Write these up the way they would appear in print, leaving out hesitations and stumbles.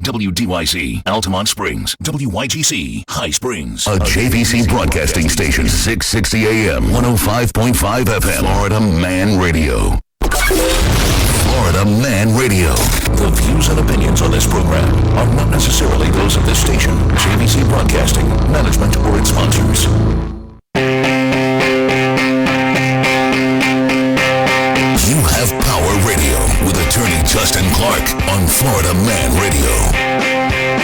WDYC, Altamont Springs. WYGC, High Springs. A JVC broadcasting station, 660 AM, 105.5 FM. Florida Man Radio. Florida Man Radio. The views and opinions on this program are not necessarily those of this station, JVC Broadcasting, management, or its sponsors. You have Power Radio with attorney Justin Clark on Florida Man Radio.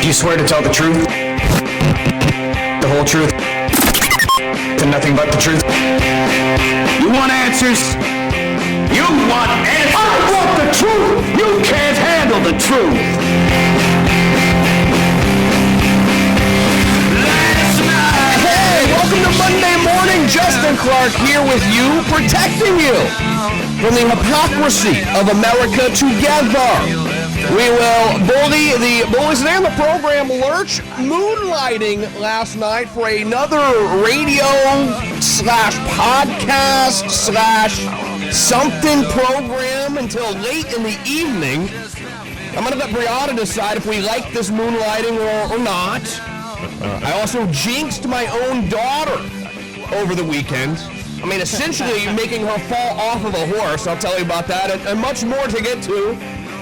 Do you swear to tell the truth? The whole truth? And nothing but the truth? You want answers? You want answers? I want the truth! You can't handle the truth! Hey, welcome to Monday Morning. Justin Clark here with you, protecting you from the hypocrisy of America together. We will bully the bullies and the program Lurch moonlighting last night for another radio / podcast / something program until late in the evening. I'm going to let Brianna decide if we like this moonlighting or not. I also jinxed my own daughter over the weekend. I mean, essentially making her fall off of a horse. I'll tell you about that and much more to get to.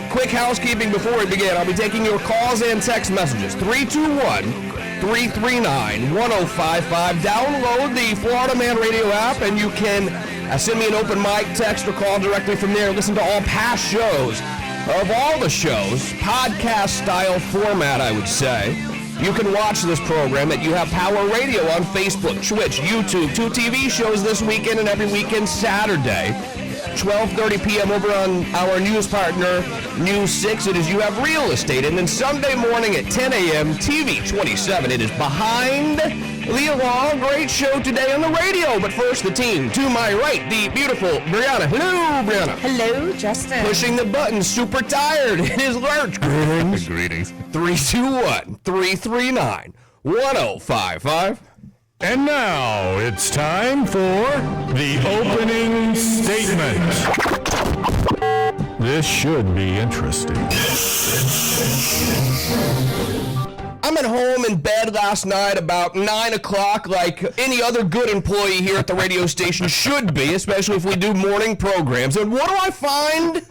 Quick housekeeping before we begin. I'll be taking your calls and text messages. 321-339-1055. Download the Florida Man Radio app, and you can send me an open mic, text, or call directly from there. Listen to all past shows of all the shows, podcast-style format, I would say. You can watch this program at You Have Power Radio on Facebook, Twitch, YouTube. 2 TV shows this weekend and every weekend Saturday. 12:30 p.m. over on our news partner, News 6. It is You Have Real Estate. And then Sunday morning at 10 a.m., TV 27. It is Behind the Law. Great show today on the radio. But first, the team. To my right, the beautiful Brianna. Hello, Brianna. Hello, Justin. Pushing the button, super tired. It is Lurch. Greetings. Greetings. 321-339-1055. And now it's time for the opening statement. This should be interesting. I'm at home in bed last night about 9 o'clock like any other good employee here at the radio station should be, especially if we do morning programs. And what do I find?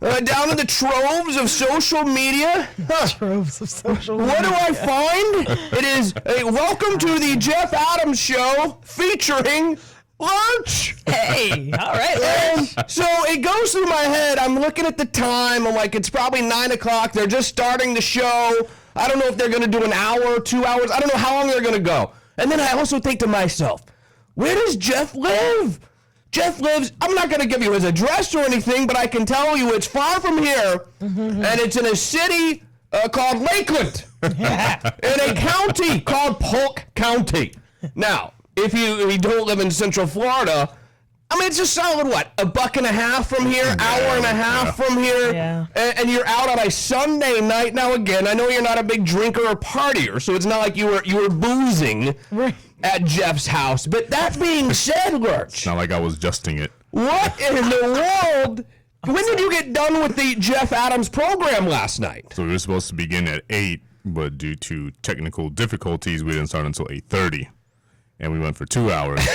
Down in the troves of social media. Troves of social media. What do I find? It is a welcome to the Jeff Adams Show featuring Lurch. Hey, all right, Lurch. And so it goes through my head. I'm looking at the time. I'm like, it's probably 9 o'clock. They're just starting the show. I don't know if they're going to do an hour, 2 hours. I don't know how long they're going to go. And then I also think to myself, where does Jeff live? Jeff lives, I'm not going to give you his address or anything, but I can tell you it's far from here, and it's in a city called Lakeland, in a county called Polk County. Now, if you don't live in Central Florida, I mean, it's a solid, $1.50 from here, hour and a half from here, and you're out on a Sunday night. Now, again, I know you're not a big drinker or partier, so it's not like you were boozing at Jeff's house. But that being said, Lurch, It's not like I was justing it. what in the world? When did you get done with the Jeff Adams program last night? So we were supposed to begin at 8, but due to technical difficulties, we didn't start until 8:30. And we went for 2 hours. So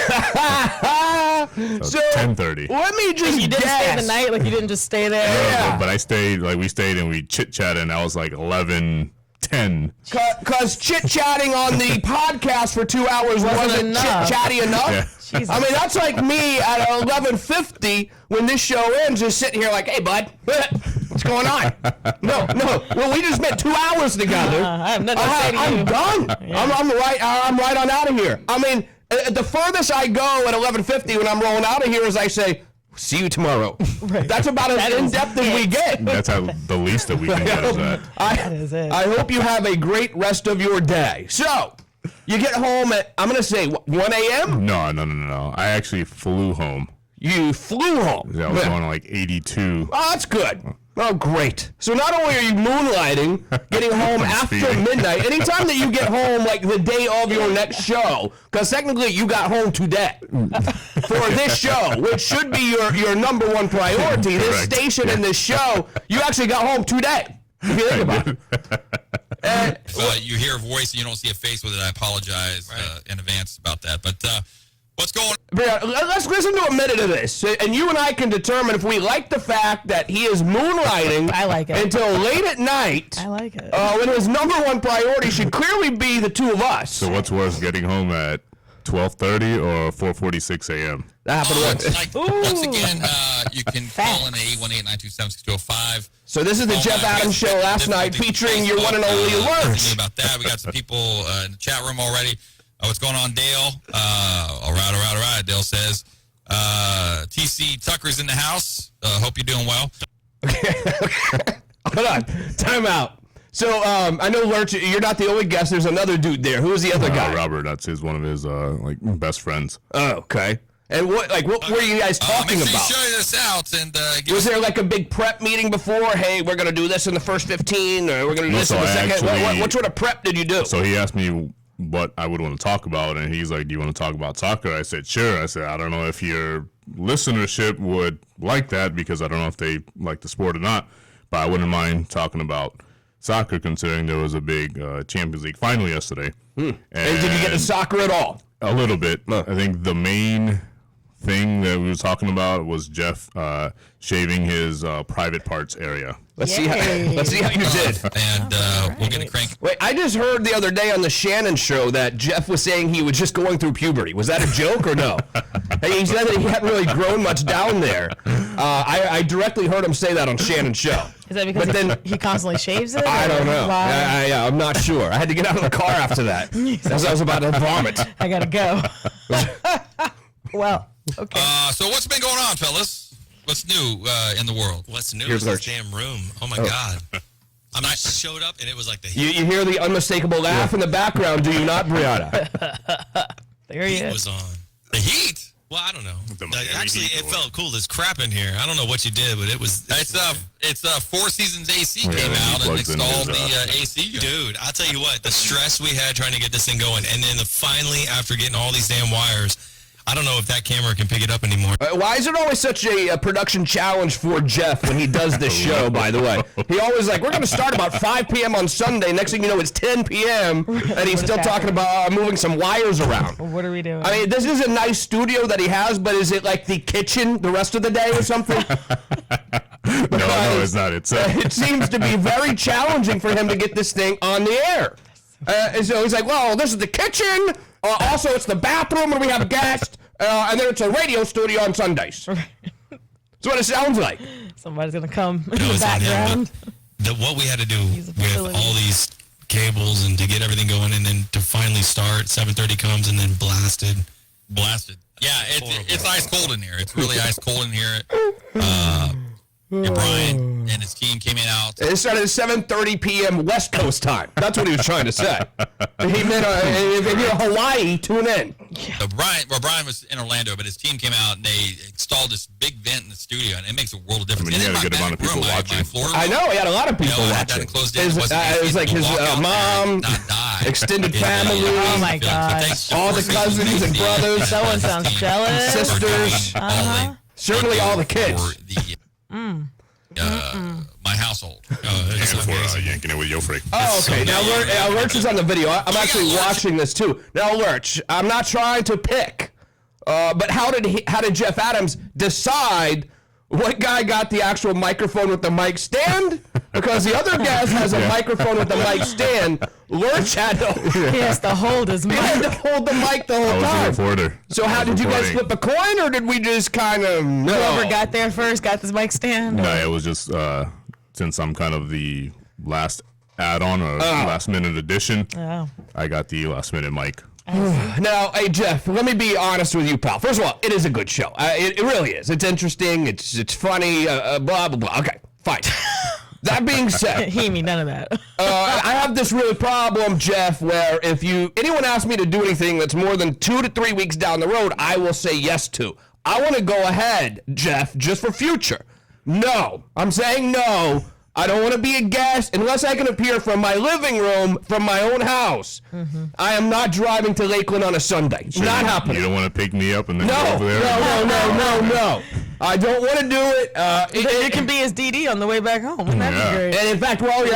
10:30. Let me just You didn't guess. stay the night? Like, you didn't just stay there? Yeah. But I stayed, we stayed and we chit-chatted, and I was like 11:10. Because chit-chatting on the podcast for 2 hours wasn't enough. chit-chatty enough. Yeah. Jesus. I mean, that's like me at 11:50 when this show ends, just sitting here like, hey, bud, what's going on? No. Well, we just spent 2 hours together. I have nothing to say to you. I'm done. Yeah. I'm right on out of here. I mean, the furthest I go at 11:50 when I'm rolling out of here is I say, see you tomorrow. Right. That's about as in-depth as we get. That's how the least that we can get is that. That is it. I hope you have a great rest of your day. So, you get home at, I'm going to say, 1 a.m.? No. I actually flew home. You flew home. I was going like 82. Oh, that's good. Oh, great. So not only are you moonlighting, getting home after speeding. midnight, anytime that you get home like the day of your next show, because technically you got home today for this show, which should be your number one priority, this Correct. station and this show, you actually got home today. If you think about it. If you hear a voice and you don't see a face with it, I apologize in advance about that. But what's going on? Let's listen to a minute of this, and you and I can determine if we like the fact that he is moonlighting I like it. until late at night. I like it. When his number one priority should clearly be the two of us. So what's worse, getting home at 12:30 or 4:46 a.m.? That happened once. Once again, you can call in at 818-927-6205. So this is the Jeff Adams Show last night, featuring your one and only alerts. About that, we got some people in the chat room already. What's going on, Dale? All right. Dale says, TC Tucker's in the house. Hope you're doing well. Hold on. Time out. So I know, Lurch, you're not the only guest. There's another dude there. Who is the other guy? Robert. That's one of his best friends. Oh, okay. And what were you guys talking make sure about? You show this out and was there like a big prep meeting before? Hey, we're gonna do this in the first 15, or we're gonna do this in the second. What sort of prep did you do? So he asked me what I would want to talk about, and he's like, "Do you want to talk about soccer?" I said, "Sure." I said, "I don't know if your listenership would like that because I don't know if they like the sport or not, but I wouldn't mind talking about soccer considering there was a big Champions League final yesterday." And did you get to soccer at all? A little bit. I think the main thing that we were talking about was Jeff shaving his private parts area. Let's see how you did. And we're going to crank. Wait, I just heard the other day on the Shannon show that Jeff was saying he was just going through puberty. Was that a joke or no? He said that he hadn't really grown much down there. I directly heard him say that on Shannon's show. Is that because he constantly shaves it? I don't know. I'm not sure. I had to get out of the car after that. As I was about to vomit. I gotta go. Well, okay. So what's been going on, fellas? What's new in the world? What's new Here's is this Lurch. damn room. Oh my God. I showed up and it was like the heat You hear the unmistakable laugh in the background, do you not, Brianna? There he is. was on. The heat. Well, I don't know. The Miami Actually, Heat it felt cool. There's crap in here. I don't know what you did, but it was. It's Four Seasons AC Yeah, came he out and plugs in installed his, the AC. Dude, I'll tell you what, the stress we had trying to get this thing going, and then finally, after getting all these damn wires, I don't know if that camera can pick it up anymore. Why is it always such a production challenge for Jeff when he does this show, by the way? He always like, we're going to start about 5 p.m. on Sunday. Next thing you know, it's 10 p.m. and he's still talking about moving some wires around. What are we doing? I mean, this is a nice studio that he has, but is it like the kitchen the rest of the day or something? No, it's not. It seems to be very challenging for him to get this thing on the air. And so he's like, well, this is the kitchen. Also, it's the bathroom where we have guests. And then it's a radio studio on Sundays. That's what it sounds like. Somebody's gonna come in No, the it's not him, background. but what we had to do He's a with facility. all these cables and to get everything going, and then to finally start, 7:30 comes and then blasted. Yeah, it's ice cold in here. It's really ice cold in here. And Brian and his team came in out. It started at 7:30 p.m. West Coast time. That's what he was trying to say. He meant if you're Hawaii, tune in. So Brian was in Orlando, but his team came out and they installed this big vent in the studio, and it makes a world of difference. I mean, you And had a in good my amount of back people room, watching. my floor I know, he had a lot of people I had that watching. enclosed in. It Wasn't was easy like to his walk out there mom, and not die. extended You know, family. Oh my so God. thanks to All Four the Seasons cousins and AC, brothers. Someone sounds jealous. Sisters. Certainly all the kids. For my household. Before yanking it with Yofre. Oh, okay. Now, Lurch is on the video. I'm actually watching this too. Now, Lurch, I'm not trying to pick, but how did Jeff Adams decide what guy got the actual microphone with the mic stand? Because the other guest has a microphone with the mic stand. Lurch had to. He has to hold his He mic. had to hold the mic the I whole was the time. reporter. So how did you guys flip a coin, or did we just kind of Whoever got there first got this mic stand. No, it was just since I'm kind of the last add-on or last minute addition, Oh. I got the last minute mic. Now, hey Jeff, let me be honest with you, pal. First of all, it is a good show. It really is. It's interesting. It's funny. Blah blah blah. Okay, fine. That being said, He ain't mean none of that. I have this really problem, Jeff, where if anyone asks me to do anything that's more than 2 to 3 weeks down the road, I will say yes to. I want to go ahead, Jeff, just for future. No, I'm saying no. I don't want to be a guest unless I can appear from my living room, from my own house. I am not driving to Lakeland on a Sunday. Not happening. You don't want to pick me up and then No, go over there? no. I don't want to do it. It can be his DD on the way back home. Wouldn't that be great? And in fact, while we're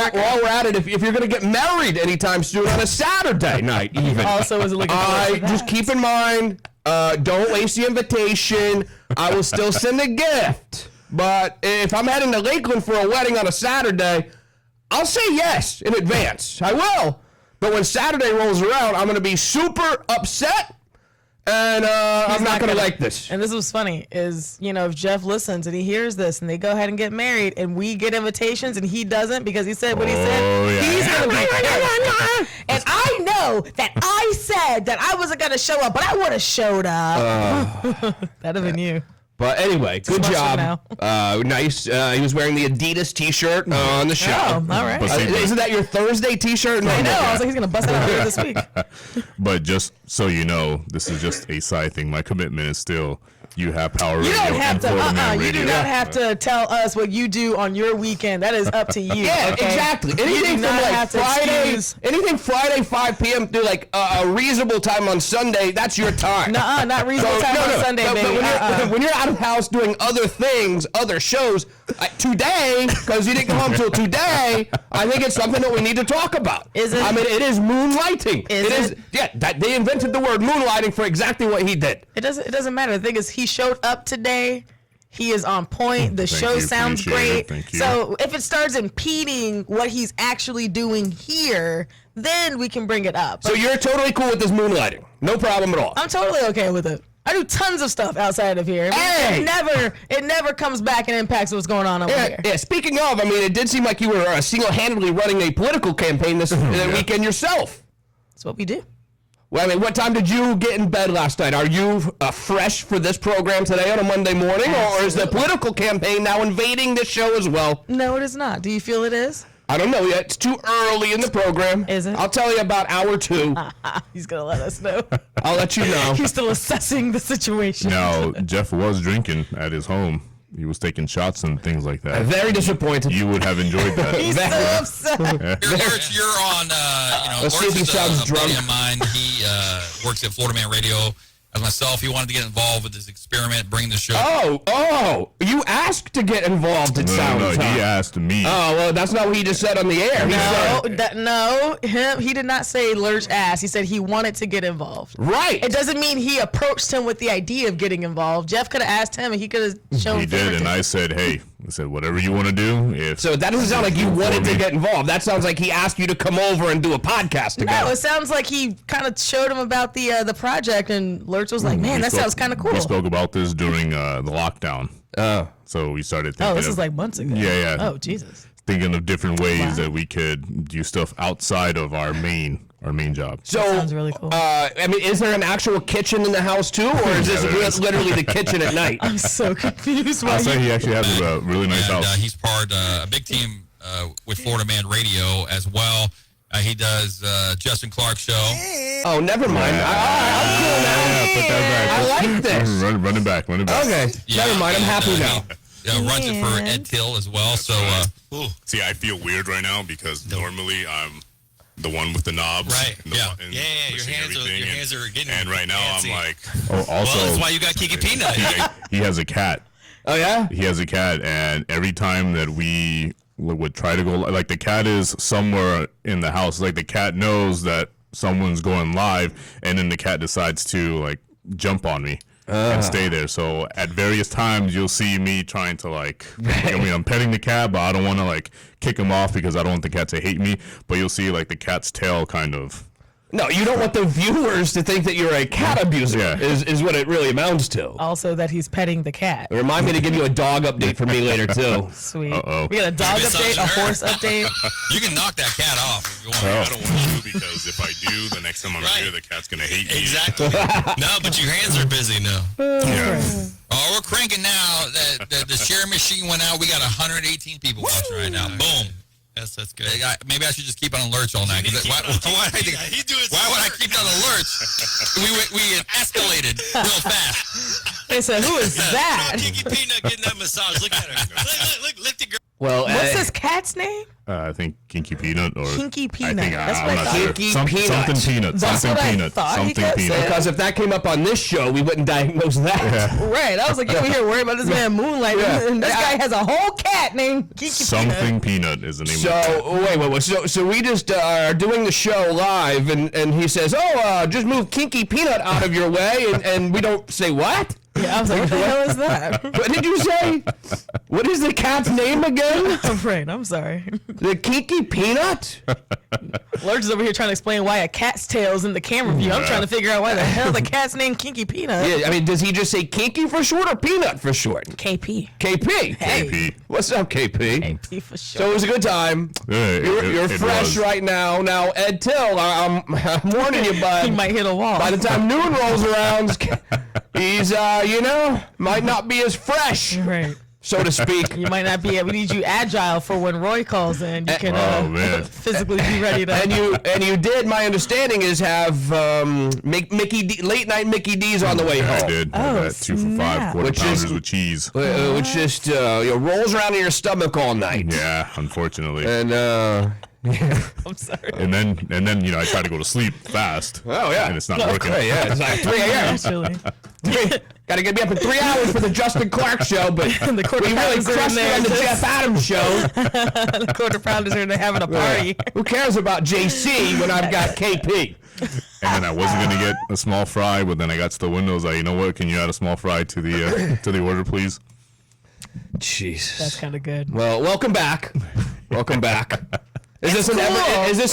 at it, if you're going to get married anytime soon on a Saturday night, even Also, was looking forward to that. just keep in mind, don't waste the invitation. I will still send a gift, but if I'm heading to Lakeland for a wedding on a Saturday, I'll say yes in advance. I will. But when Saturday rolls around, I'm going to be super upset. And I'm not going to like this. And this was funny is, if Jeff listens and he hears this and they go ahead and get married and we get invitations and he doesn't because he said what he said, he's going to be pissed. And I know that I said that I wasn't going to show up, but I would have showed up. That'd have been you. But anyway, good job. Nice. He was wearing the Adidas T-shirt on the show. Oh, all right. Isn't that your Thursday T-shirt? I know. I was like, he's going to bust it out this week. But just so you know, this is just a side thing. My commitment is still you have Power Radio. You don't have and Florida Man you Radio. do not have to tell us what you do on your weekend. That is up to you. Yeah, okay? exactly. Anything not from like have to Friday, excuse- anything Friday 5 p.m. to like a reasonable time on Sunday, that's your time. Nuh-uh, not reasonable time on Sunday, but baby. when you're out of house doing other things, other shows, today, because you didn't come home till today, I think it's something that we need to talk about. Is it? I mean, it is moonlighting. Is it? Yeah, they invented the word moonlighting for exactly what he did. It doesn't matter. The thing is, he showed up today. He is on point. The show sounds great. Thank you. So if it starts impeding what he's actually doing here, then we can bring it up. So you're totally cool with this moonlighting? No problem at all. I'm totally okay with it. I do tons of stuff outside of here. Hey! It never comes back and impacts what's going on over here. Yeah, speaking of, I mean, it did seem like you were single-handedly running a political campaign this weekend yourself. That's what we do. Well, I mean, what time did you get in bed last night? Are you fresh for this program today on a Monday morning, or is the political campaign now invading the show as well? No, it is not. Do you feel it is? I don't know yet. It's too early in the program. Is it? I'll tell you about hour 2. He's going to let us know. I'll let you know. He's still assessing the situation. Now, Jeff was drinking at his home. He was taking shots and things like that. Very disappointed. You would have enjoyed that. He's so upset. You're on, Let's see if he Lurch is sounds a drunk. buddy of mine. He works at Florida Man Radio. As myself, he wanted to get involved with this experiment, bring the show. Oh, you asked to get involved, it sounds. No, he huh? asked me. Oh, well, that's not what he just said on the air. He did not say Lurch asked. He said he wanted to get involved. Right. It doesn't mean he approached him with the idea of getting involved. Jeff could have asked him and he could have shown He did, and I said, hey, whatever you want to do. So that doesn't sound like you wanted to get involved. That sounds like he asked you to come over and do a podcast together. No, it sounds like he kind of showed him about the project, and Lurch was like, man, that sounds kind of cool. We spoke about this during the lockdown. So we started thinking this is like months ago. Yeah. Oh, Jesus. Thinking of different ways that we could do stuff outside of our main job. So, That sounds really cool. I mean, is there an actual kitchen in the house too, or is Yeah, there this is. literally the kitchen at night? I'm so confused. I'll say he actually has a really nice And house. he's part a big team with Florida Man Radio as well. He does Justin Clark show. Oh, never mind. I'm cool now. Put that back. I like this. Run it back. Okay, never mind. I'm happy now. He runs it for Ed Till as well. So See, I feel weird right now because normally I'm the one with the knobs. Right. And the Yeah. buttons, Yeah. Your pushing hands everything, are getting. And right now fancy. I'm like, Oh, Well, that's why you got Kiki Peanut. he has a cat. Oh yeah. He has a cat, and every time that we would try to go, like the cat is somewhere in the house. Like the cat knows that someone's going live, and then the cat decides to like jump on me and stay there. So at various times, you'll see me trying to I'm petting the cat, but I don't want to like kick him off because I don't want the cat to hate me. But you'll see like the cat's tail kind of. No, you don't want the viewers to think that you're a cat abuser. Yeah. Is what it really amounts to. Also, that he's petting the cat. Remind me to give you a dog update for me later too. Sweet. Uh-oh. We got a dog update, a horse update. you can knock that cat off if you want. Oh. I don't want to because if I do, the next time I'm Right. here, the cat's gonna hate me. Exactly. No, but your hands are busy now. Yeah. Oh, we're cranking now. The share machine went out. We got 118 people watching right now. Boom. That's good. Maybe I should just keep on alert all night. Why He's doing would I keep on alert? We escalated real fast. They said, who is that? Kiki Peanut getting that massage. Look at her. Look, lift the girl. Well, What's this cat's name? I think Kinky Peanut or Kinky Peanut. I think That's I'm what I not thought. sure. Kinky Something Peanut. That's Something what I Peanut. thought he Something kept Peanut. saying. because if that came up on this show, we wouldn't diagnose that. Right. I was like, you over here worried about this man moonlighting. Yeah. And this guy has a whole cat named Kinky Something Peanut is the name of the So wait. So we just are doing the show live, and he says, just move Kinky Peanut out of your way, and we don't say what? Yeah, I was like, what the hell is that? What did you say? What is the cat's name again? I'm afraid. I'm sorry. The Kinky Peanut? Lurch is over here trying to explain why a cat's tail's in the camera view. I'm trying to figure out why the hell the cat's named Kinky Peanut. Yeah, I mean, does he just say Kinky for short or Peanut for short? KP. KP. Hey. KP. What's up, KP? KP for sure. So it was a good time. Yeah, You're it fresh was. right now. Now, Ed Till, I'm warning you, bud. he might hit a wall. By the time noon rolls around, he's, might not be as fresh, Right. so to speak. You might not be. We need you agile for when Roy calls in. You can Oh, man. physically be ready to. And you did. My understanding is have Mickey D, late night Mickey D's on the way I home. did. Oh, I had 2 for $5 snap. quarter Which is- pounders with cheese. Which just rolls around in your stomach all night. Yeah, unfortunately. And I'm sorry. And then I try to go to sleep fast. Oh, yeah. And it's not working. okay, yeah, it's like 3 a.m. Actually, Got to get me up in 3 hours for the Justin Clark show, but the quarter we really pounders are in crushed it there. on the Jeff Adams show. The quarter pounders are there having a party. Who cares about JC when I've got KP? And then I wasn't gonna get a small fry, but then I got to the windows. Like, you know what? Can you add a small fry to the order, please? Jesus. That's kind of good. Well, welcome back. Welcome back. Is this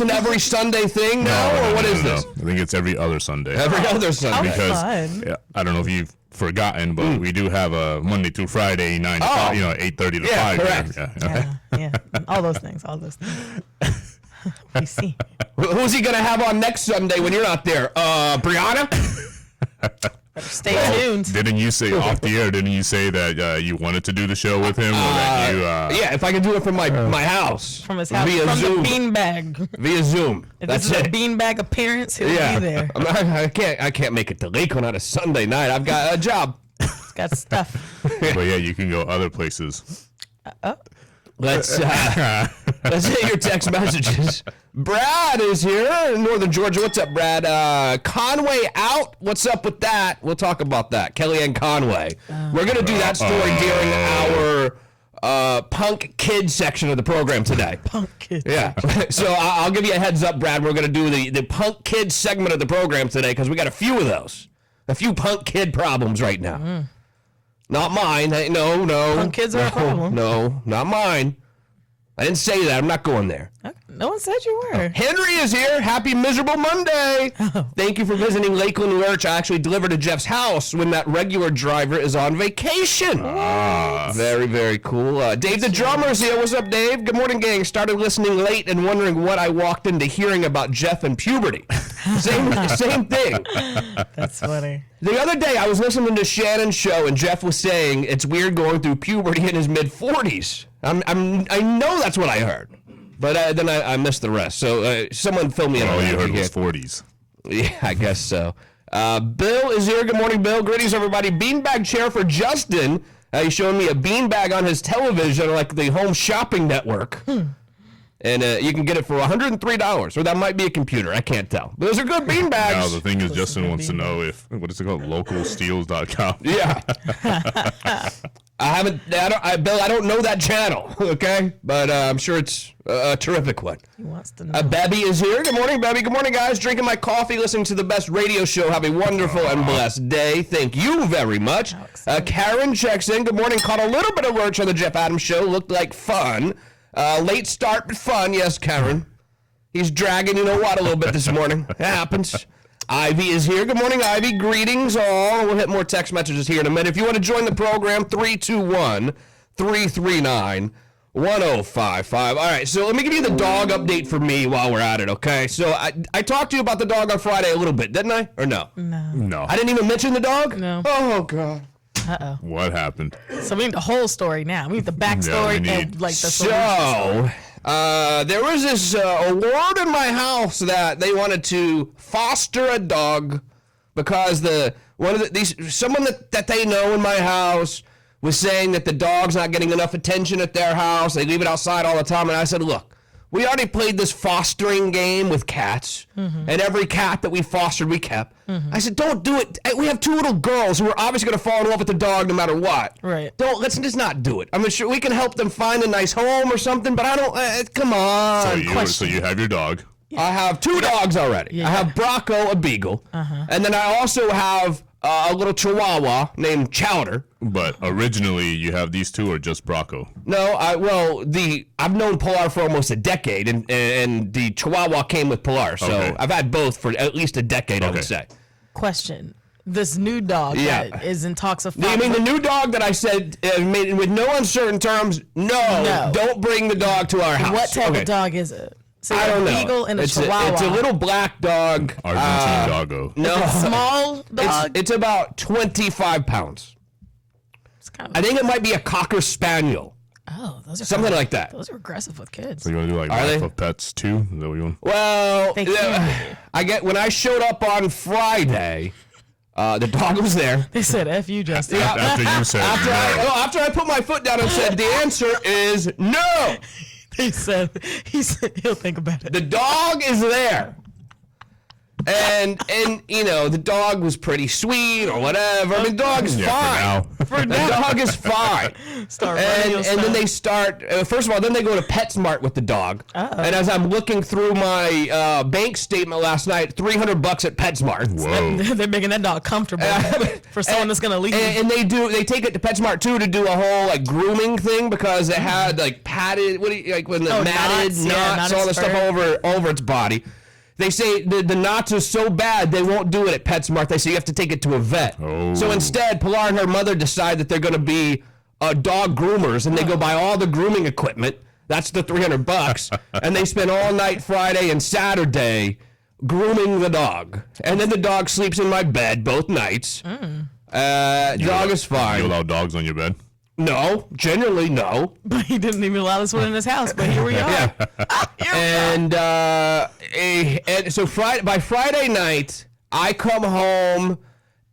an every Sunday thing now, or what is this? I think it's every other Sunday. Every other Sunday. How Because fun. yeah, I don't know if you've forgotten, but we do have a Monday through Friday 9 to 5, 8:30 to Yeah, 5. correct. Yeah. All those things. All those things. We see. Who's he going to have on next Sunday when you're not there? Brianna? Stay tuned. Didn't you say off the air? Didn't you say that you wanted to do the show with him, or that you? Yeah, if I can do it from my house. From his house. Via From Zoom. the beanbag. Via Zoom. If That's this is it. a beanbag appearance, he'll Yeah. be there. I can't make it to Lakeland on a Sunday night. I've got a job. He's got stuff. But yeah, you can go other places. Let's hit your text messages. Brad is here in Northern Georgia. What's up, Brad? Conway out. What's up with that? We'll talk about that. Kellyanne Conway. We're going to do that story during our punk kid section of the program today. Punk kid. Yeah. So I'll give you a heads up, Brad. We're going to do the punk kid segment of the program today because we got a few of those. A few punk kid problems right now. Not mine. No. Punk kids are a problem. No, not mine. I didn't say that. I'm not going there. No one said you were. Henry is here. Happy Miserable Monday. Thank you for visiting Lakeland Lurch. I actually delivered to Jeff's house when that regular driver is on vacation. Very, very cool. Dave the drummer is here. What's up, Dave? Good morning, gang. Started listening late and wondering what I walked into hearing about Jeff and puberty. Same thing. That's funny. The other day, I was listening to Shannon's show, and Jeff was saying it's weird going through puberty in his mid-40s. I know that's what I heard, but then I missed the rest. So someone fill me in. All on you that heard here. was 40s. Yeah, I guess so. Bill is here. Good morning, Bill. Greetings, everybody. Beanbag chair for Justin. He's showing me a beanbag on his television, like the Home Shopping Network. And you can get it for $103, or that might be a computer. I can't tell. Those are good beanbags. Now the thing is, Justin wants to know what is it called? Localsteals.com. Yeah. Bill, I don't know that channel, okay? But I'm sure it's a terrific one. He wants to know. Bebby is here. Good morning, Bebby. Good morning, guys. Drinking my coffee, listening to the best radio show. Have a wonderful and blessed day. Thank you very much. Karen checks in. Good morning. Caught a little bit of Lurch on the Jeff Adams show. Looked like fun. Late start, but fun. Yes, Karen. He's dragging, you know what, a little bit this morning. It happens. Ivy is here. Good morning, Ivy. Greetings, all. We'll hit more text messages here in a minute. If you want to join the program, 321-339-1055. All right, so let me give you the dog update for me while we're at it, okay? So I talked to you about the dog on Friday a little bit, didn't I? Or no? No. I didn't even mention the dog? No. Oh, God. Uh-oh. What happened? So we need the whole story now. We need the backstory we and need- like the solution. So, there was this award in my house that they wanted to foster a dog because someone that they know in my house was saying that the dog's not getting enough attention at their house. They leave it outside all the time. And I said, look, we already played this fostering game with cats, and every cat that we fostered, we kept. I said, don't do it. We have 2 little girls who are obviously going to fall in love with the dog no matter what. Right. Let's just not do it. I'm sure we can help them find a nice home or something, but I don't, come on. So you have your dog. I have 2 dogs already. Yeah. I have Brocco, a beagle, and then I also have a little Chihuahua named Chowder. But originally, you have these 2 or just Brocco? No, I've known Pilar for almost a decade, and the Chihuahua came with Pilar, so Okay. I've had both for at least a decade, I would say. Question. This new dog that is in talks of... You mean the new dog that I said, made with no uncertain terms, no, don't bring the dog to our house. What type of dog is it? So I don't know. Beagle and a it's Chihuahua. It's a little black dog. Argentine doggo. No. Small dog? It's about 25 pounds. It's kind I of, think it might be a Cocker Spaniel. those are Something kind of- like that. Those are aggressive with kids. So you want to do like Are Life they? of Pets too? Is that what you want? Well, They can when I showed up on Friday, the dog was there. They said, F you, Justin. After you said After I put my foot down and said the answer is no. He said he'll think about it. The dog is there. And the dog was pretty sweet or whatever. I mean, the dog's fine. for The dog is fine. Start running And then they start, first of all, then they go to PetSmart with the dog. And as I'm looking through my bank statement last night, $300 at PetSmart. Whoa. They're making that dog comfortable for someone that's gonna leave. And they take it to PetSmart too to do a whole like grooming thing because it had like padded, when the matted knots, all the stuff over its body. They say the knots are so bad they won't do it at PetSmart. They say you have to take it to a vet. Oh. So instead, Pilar and her mother decide that they're going to be dog groomers, and they go buy all the grooming equipment. That's the $300, and they spend all night Friday and Saturday grooming the dog. And then the dog sleeps in my bed both nights. Dog is fine. You allow dogs on your bed? No, generally no. But he didn't even allow this one in his house. But here we are. And so by Friday night, I come home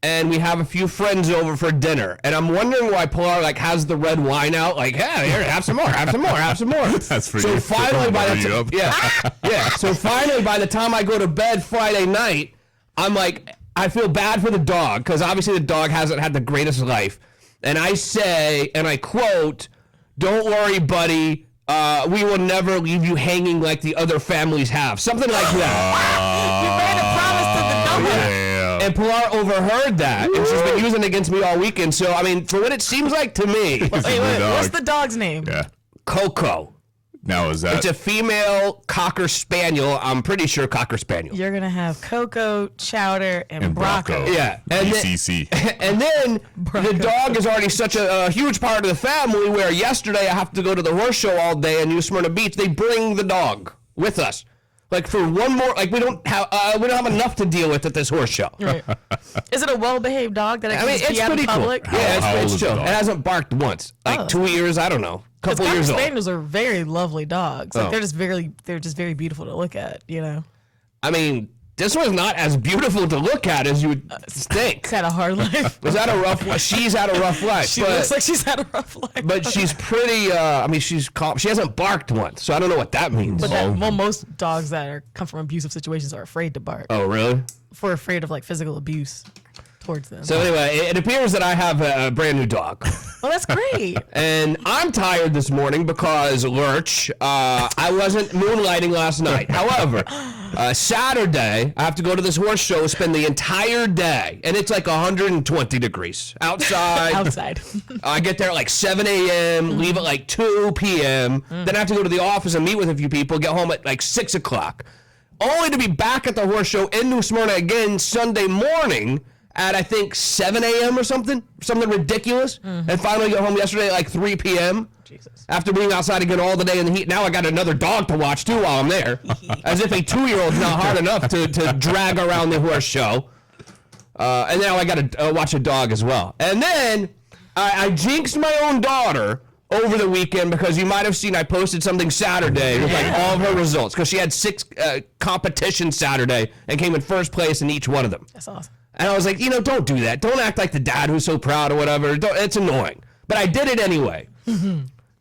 and we have a few friends over for dinner. And I'm wondering why Pilar has the red wine out. Like, hey, here, have some more, have some more, have some more. That's for so you. finally, by the time, So finally, by the time I go to bed Friday night, I'm like, I feel bad for the dog because obviously the dog hasn't had the greatest life. And I say, and I quote, "Don't worry, buddy. We will never leave you hanging like the other families have." Something like that. You made a promise to the dog. Yeah. And Pilar overheard that, and she's been using it against me all weekend. So, I mean, for what it seems like to me, It's a Wait, new dog. what's the dog's name? Yeah. Coco. Now is that It's a female Cocker Spaniel. I'm pretty sure Cocker Spaniel. You're gonna have Coco, Chowder, and Brocco. Yeah, and then, BCC? and then the dog is already such a huge part of the family where yesterday I have to go to the horse show all day in New Smyrna Beach. They bring the dog with us. Like for one more, like we don't have enough to deal with at this horse show. Right. Is it a well-behaved dog that it I can mean, just it's be out in pretty cool. public? Yeah, How old it's is the chill. It dog? hasn't barked once. Like 2 years, I don't know. Couple Cocker years old. Spaniels are very lovely dogs. Like Oh. they're just very beautiful to look at. You know, I mean, this one's not as beautiful to look at as you would think. it's had a hard life. Was that a rough life? She's had a rough life. She but, looks like she's had a rough life. but she's pretty, I mean, she's calm. She hasn't barked once, so I don't know what that means. Most dogs that come from abusive situations are afraid to bark. Oh, really? We're afraid of like physical abuse towards them. So anyway, it appears that I have a brand new dog. Well, that's great. And I'm tired this morning because, Lurch, I wasn't moonlighting last night. However, Saturday, I have to go to this horse show, spend the entire day, and it's like 120 degrees outside. Outside. I get there at like 7 a.m., leave at like 2 p.m., then I have to go to the office and meet with a few people, get home at like 6 o'clock, only to be back at the horse show in New Smyrna again Sunday morning at I think 7 a.m. or something ridiculous, and finally get home yesterday at like 3 p.m. Jesus. After being outside again all the day in the heat. Now I got another dog to watch too while I'm there, as if a 2-year-old's not hard enough to drag around the horse show. And now I got to watch a dog as well. And then I jinxed my own daughter over the weekend because you might have seen I posted something Saturday with like all of her results because she had 6 competitions Saturday and came in first place in each one of them. That's awesome. And I was like, don't do that. Don't act like the dad who's so proud or whatever. It's annoying. but I did it anyway.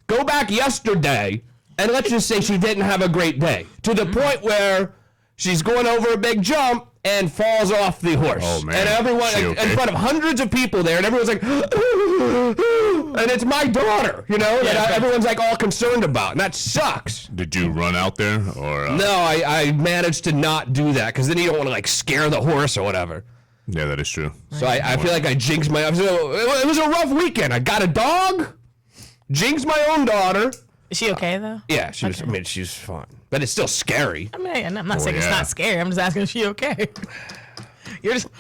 Go back yesterday, and let's just say she didn't have a great day, to the point where she's going over a big jump and falls off the horse. Oh, man. And everyone, She okay? in front of hundreds of people there, and everyone's like, and it's my daughter, that everyone's like all concerned about, and that sucks. Did you run out there or? No, I managed to not do that, because then you don't want to like scare the horse or whatever. Yeah, that is true. So I feel like I jinxed my. It was a rough weekend. I got a dog, jinxed my own daughter. Is she okay though? Yeah, she was. I mean, she's fine, but it's still scary. I mean, I'm not saying it's yeah. not scary. I'm just asking if she okay.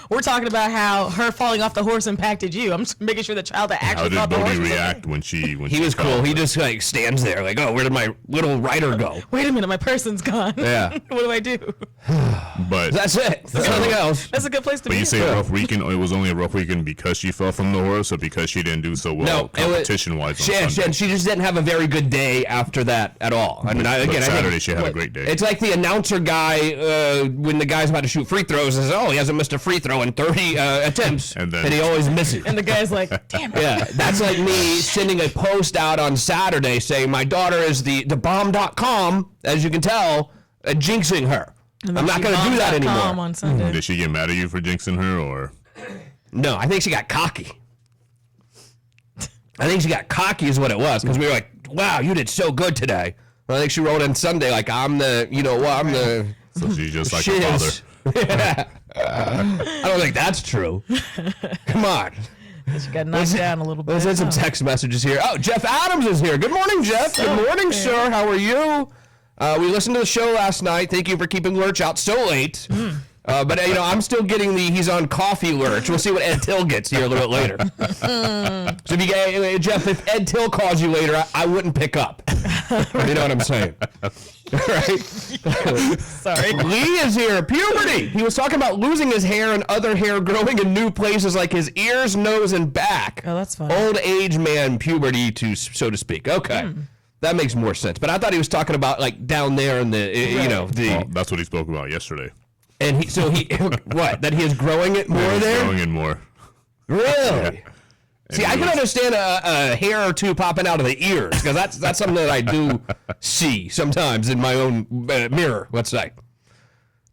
We're talking about how her falling off the horse impacted you. I'm just making sure the child that How actually did thought the horse Bodie was react okay. when she He was fell? cool. He just like stands there, like, oh, where did my little rider go? Wait a minute, my person's gone. Yeah. What do I do? But That's it. There's nothing else. That's a good place to But be. you say a rough weekend. It was only a rough weekend because she fell from the horse, or because she didn't do so well No, competition-wise on she Sunday? just didn't have a very good day after that at all. I mean, But I think Saturday she had a great day. It's like the announcer guy when the guy's about to shoot free throws says, "Oh, he hasn't missed a free throw in 30 attempts," And then- he always misses. And the guy's like, damn it. Yeah, that's like me sending a post out on Saturday saying my daughter is the bomb.com, as you can tell, jinxing her. I'm not going to do that anymore. On Sunday. Did she get mad at you for jinxing her, or? No, I think she got cocky. I think she got cocky is what it was, because we were like, wow, you did so good today. I think she wrote on Sunday, like, I'm the, I'm the So she's just like her father. shiz. Yeah. I don't think that's true. Come on. She got knocked down a little bit. Let's send some text messages here. Oh, Jeff Adams is here. Good morning, Jeff. Good morning, sir. How are you? We listened to the show last night. Thank you for keeping Lurch out so late. But I'm still getting he's on coffee Lurch. We'll see what Ed Till gets here a little bit later. So if you get, Jeff, if Ed Till calls you later, I wouldn't pick up. You know what I'm saying? Right? Sorry. Lee is here. Puberty. He was talking about losing his hair and other hair growing in new places like his ears, nose, and back. Oh, that's funny. Old age man puberty, so to speak. Okay. That makes more sense. But I thought he was talking about like down there in the, Well, that's what he spoke about yesterday. and he what? That he is growing it more He's there? growing in more. Really? See, And I he can was- understand a hair or two popping out of the ears, because that's something that I do see sometimes in my own mirror, let's say.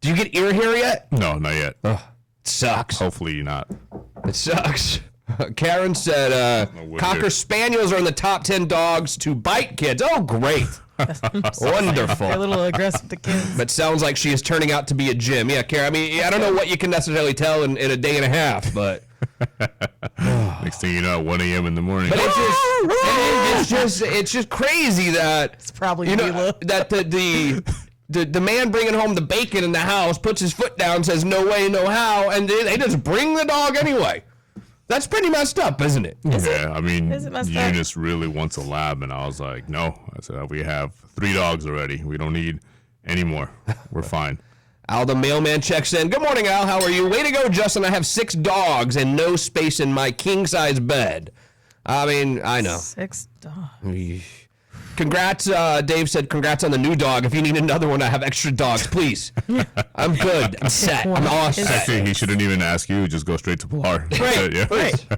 Do you get ear hair yet? No, not yet. It sucks. Hopefully not. It sucks. Karen said, weird. Cocker Spaniels are in the top 10 dogs to bite kids. Oh, great. Wonderful. They're a little aggressive to kids. But sounds like she is turning out to be a gym. Yeah, Karen, I mean, I don't know what you can necessarily tell in a day and a half, but... Next thing you know, at 1 a.m. in the morning. But it's just crazy that... It's probably Mila. that the man bringing home the bacon in the house puts his foot down, says no way, no how, and they just bring the dog anyway. That's pretty messed up, isn't it? Yeah, I mean, Is it messed up? Eunice really wants a lab, and I was like, no. I said, we have 3 dogs already. We don't need any more. We're fine. Al, the mailman, checks in. Good morning, Al. How are you? Way to go, Justin. I have 6 dogs and no space in my king-size bed. I mean, I know. 6 dogs. Congrats, Dave said, congrats on the new dog. If you need another one, I have extra dogs, please. I'm good. I'm set. I'm all set. Actually, he shouldn't even ask you. Just go straight to Pilar. Right, Yeah.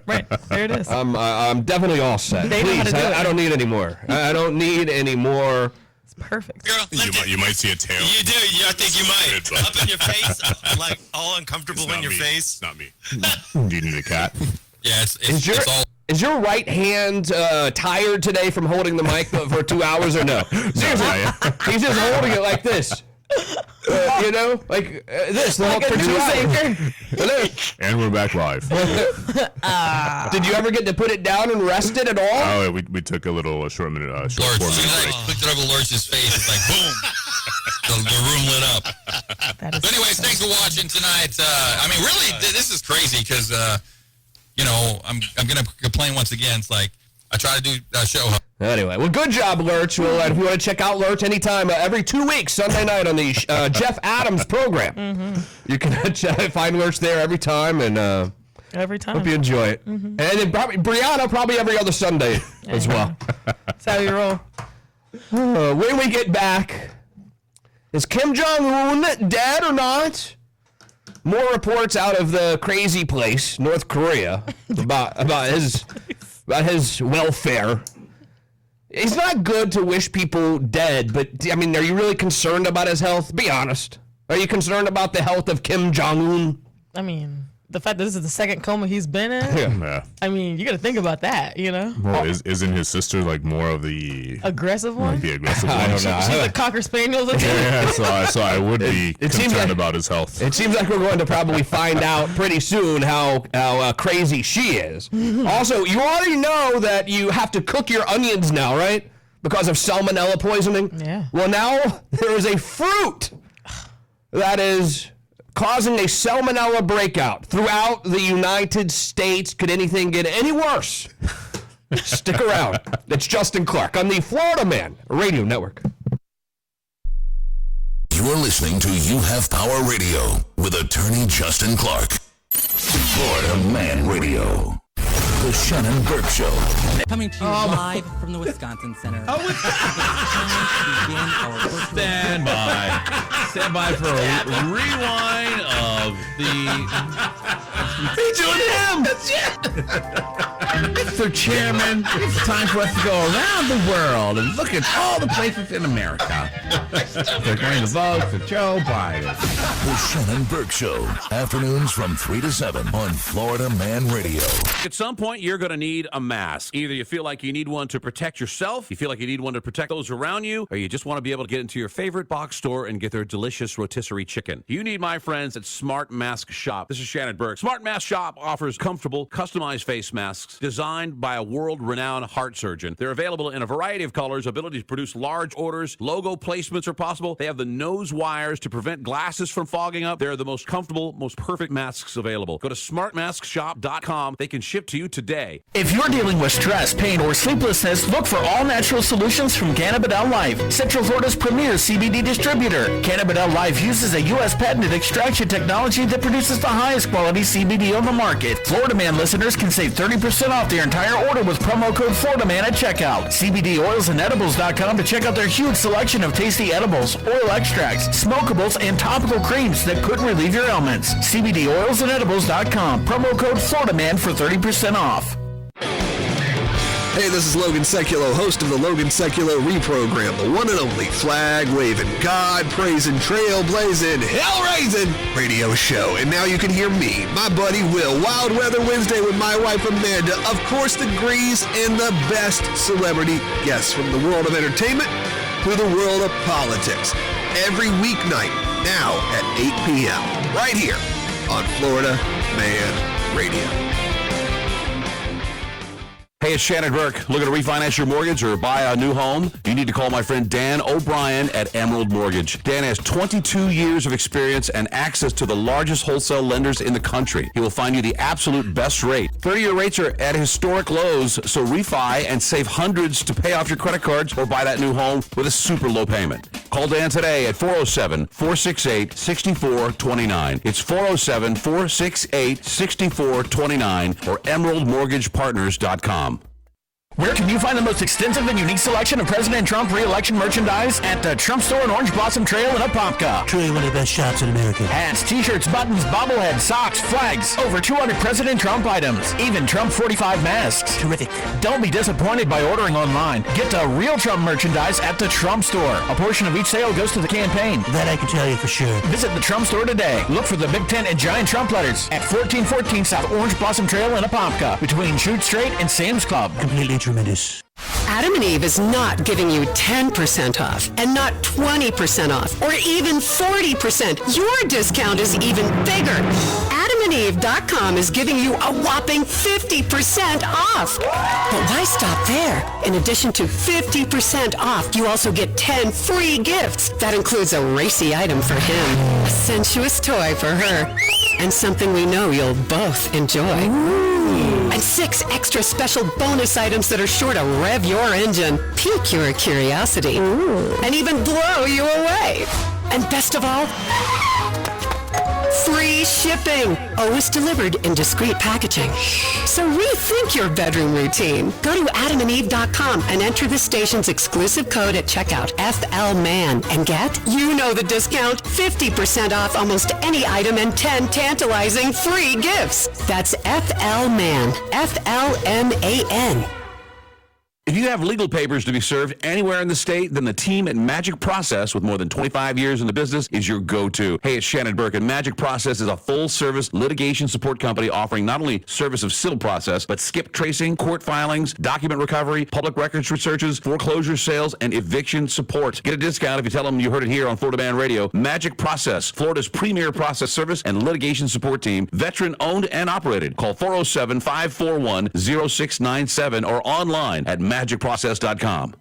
Right. There it is. I'm definitely all set. They know how Please, to do it. I don't need any more. I don't need any more. It's perfect. Girl, You might see a tail. You do. I think you It's might. Up in your face, like all uncomfortable It's in not your me. face. It's not me. Do you need a cat? Yeah, it's all. Is your right hand tired today from holding the mic for 2 hours or no? Seriously, he's just holding it like this. Like this the whole for 2 hours. Hello. And we're back live. Did you ever get to put it down and rest it at all? Oh, we took a little short minute, short Lurch, 4 as soon minute as break. I clicked it over Lurch's face, it's like boom, the room lit up. That is But anyways, thanks for watching tonight. I mean, really, this is crazy because I'm gonna complain once again. It's like I try to do a show. Anyway, well, good job, Lurch. Well, if you want to check out Lurch anytime, every 2 weeks, Sunday night on the Jeff Adams program, you can find Lurch there every time, and every time. hope you enjoy it. And then probably Brianna, probably every other Sunday as well. That's how you roll. When we get back, is Kim Jong-un dead or not? More reports out of the crazy place, North Korea, about his about his welfare. It's not good to wish people dead, but, I mean, are you really concerned about his health? Be honest. Are you concerned about the health of Kim Jong-un? I mean, the fact that this is the second coma he's been in, Yeah. I mean, you got to think about that, you know? Well, isn't his sister like more of the Aggressive one? the aggressive one? I don't know. She's a Cocker Spaniel. Yeah, so I would be It seems concerned like- about his health. It seems like we're going to probably find out pretty soon how crazy she is. Also, you already know that you have to cook your onions now, right? Because of salmonella poisoning? Yeah. Well, now there is a fruit that is causing a salmonella breakout throughout the United States. Could anything get any worse? Stick around. It's Justin Clark on the Florida Man Radio Network. You're listening to You Have Power Radio with attorney Justin Clark. Florida Man Radio. The Shannon Burke Show. Coming to you live from the Wisconsin Center. Stand by for a rewind of the... He's doing him! Mr. Chairman, it's time for us to go around the world and look at all the places in America. They're going to vote for Joe Biden. The Shannon Burke Show. Afternoons from 3 to 7 on Florida Man Radio. At some point, you're going to need a mask. Either you feel like you need one to protect yourself, you feel like you need one to protect those around you, or you just want to be able to get into your favorite box store and get their delicious rotisserie chicken. You need my friends at Smart Mask Shop. This is Shannon Burke. Smart Mask Shop offers comfortable, customized face masks designed by a world-renowned heart surgeon. They're available in a variety of colors, ability to produce large orders, logo placements are possible. They have the nose wires to prevent glasses from fogging up. They're the most comfortable, most perfect masks available. Go to smartmaskshop.com. They can ship to you today. If you're dealing with stress, pain, or sleeplessness, look for all-natural solutions from Cannabidel Life, Central Florida's premier CBD distributor. Cannabidel Life uses a U.S. patented extraction technology that produces the highest quality CBD on the market. Florida Man listeners can save 30% off their entire order with promo code FloridaMan at checkout. CBDoilsandedibles.com to check out their huge selection of tasty edibles, oil extracts, smokables, and topical creams that could relieve your ailments. CBDoilsandedibles.com. Promo code FloridaMan for 30% off. Hey, this is Logan Seculo, host of the Logan Seculo Reprogram, the one and only flag-waving, God-praising, trailblazing, hell-raising radio show. And now you can hear me, my buddy Will, Wild Weather Wednesday with my wife Amanda, of course the Grease, and the best celebrity guests from the world of entertainment to the world of politics. Every weeknight, now at 8 p.m., right here on Florida Man Radio. Hey, it's Shannon Burke. Looking to refinance your mortgage or buy a new home? You need to call my friend Dan O'Brien at Emerald Mortgage. Dan has 22 years of experience and access to the largest wholesale lenders in the country. He will find you the absolute best rate. 30-year rates are at historic lows, so refi and save hundreds to pay off your credit cards or buy that new home with a super low payment. Call Dan today at 407-468-6429. It's 407-468-6429 or emeraldmortgagepartners.com. Where can you find the most extensive and unique selection of President Trump re-election merchandise? At the Trump Store on Orange Blossom Trail in Apopka. Truly one of the best shops in America. Hats, t-shirts, buttons, bobbleheads, socks, flags. Over 200 President Trump items. Even Trump 45 masks. Terrific. Don't be disappointed by ordering online. Get the real Trump merchandise at the Trump Store. A portion of each sale goes to the campaign. That I can tell you for sure. Visit the Trump Store today. Look for the Big Tent and giant Trump letters at 1414 South Orange Blossom Trail in Apopka, between Shoot Straight and Sam's Club. Completely tremendous. Adam and Eve is not giving you 10% off and not 20% off or even 40%. Your discount is even bigger. AdamandEve.com is giving you a whopping 50% off. But why stop there? In addition to 50% off, you also get 10 free gifts. That includes a racy item for him, a sensuous toy for her, and something we know you'll both enjoy. And 6 extra special bonus items that are sure to rev your engine, pique your curiosity, and even blow you away. And best of all, free shipping. Always delivered in discreet packaging. So rethink your bedroom routine. Go to adamandeve.com and enter the station's exclusive code at checkout, FLMAN, and get, you know the discount, 50% off almost any item and 10 tantalizing free gifts. That's FLMAN, FLMAN. If you have legal papers to be served anywhere in the state, then the team at Magic Process, with more than 25 years in the business, is your go-to. Hey, it's Shannon Burke, and Magic Process is a full-service litigation support company offering not only service of civil process, but skip tracing, court filings, document recovery, public records researches, foreclosure sales, and eviction support. Get a discount if you tell them you heard it here on Florida Man Radio. Magic Process, Florida's premier process service and litigation support team, veteran-owned and operated. Call 407-541-0697 or online at magicprocess.com.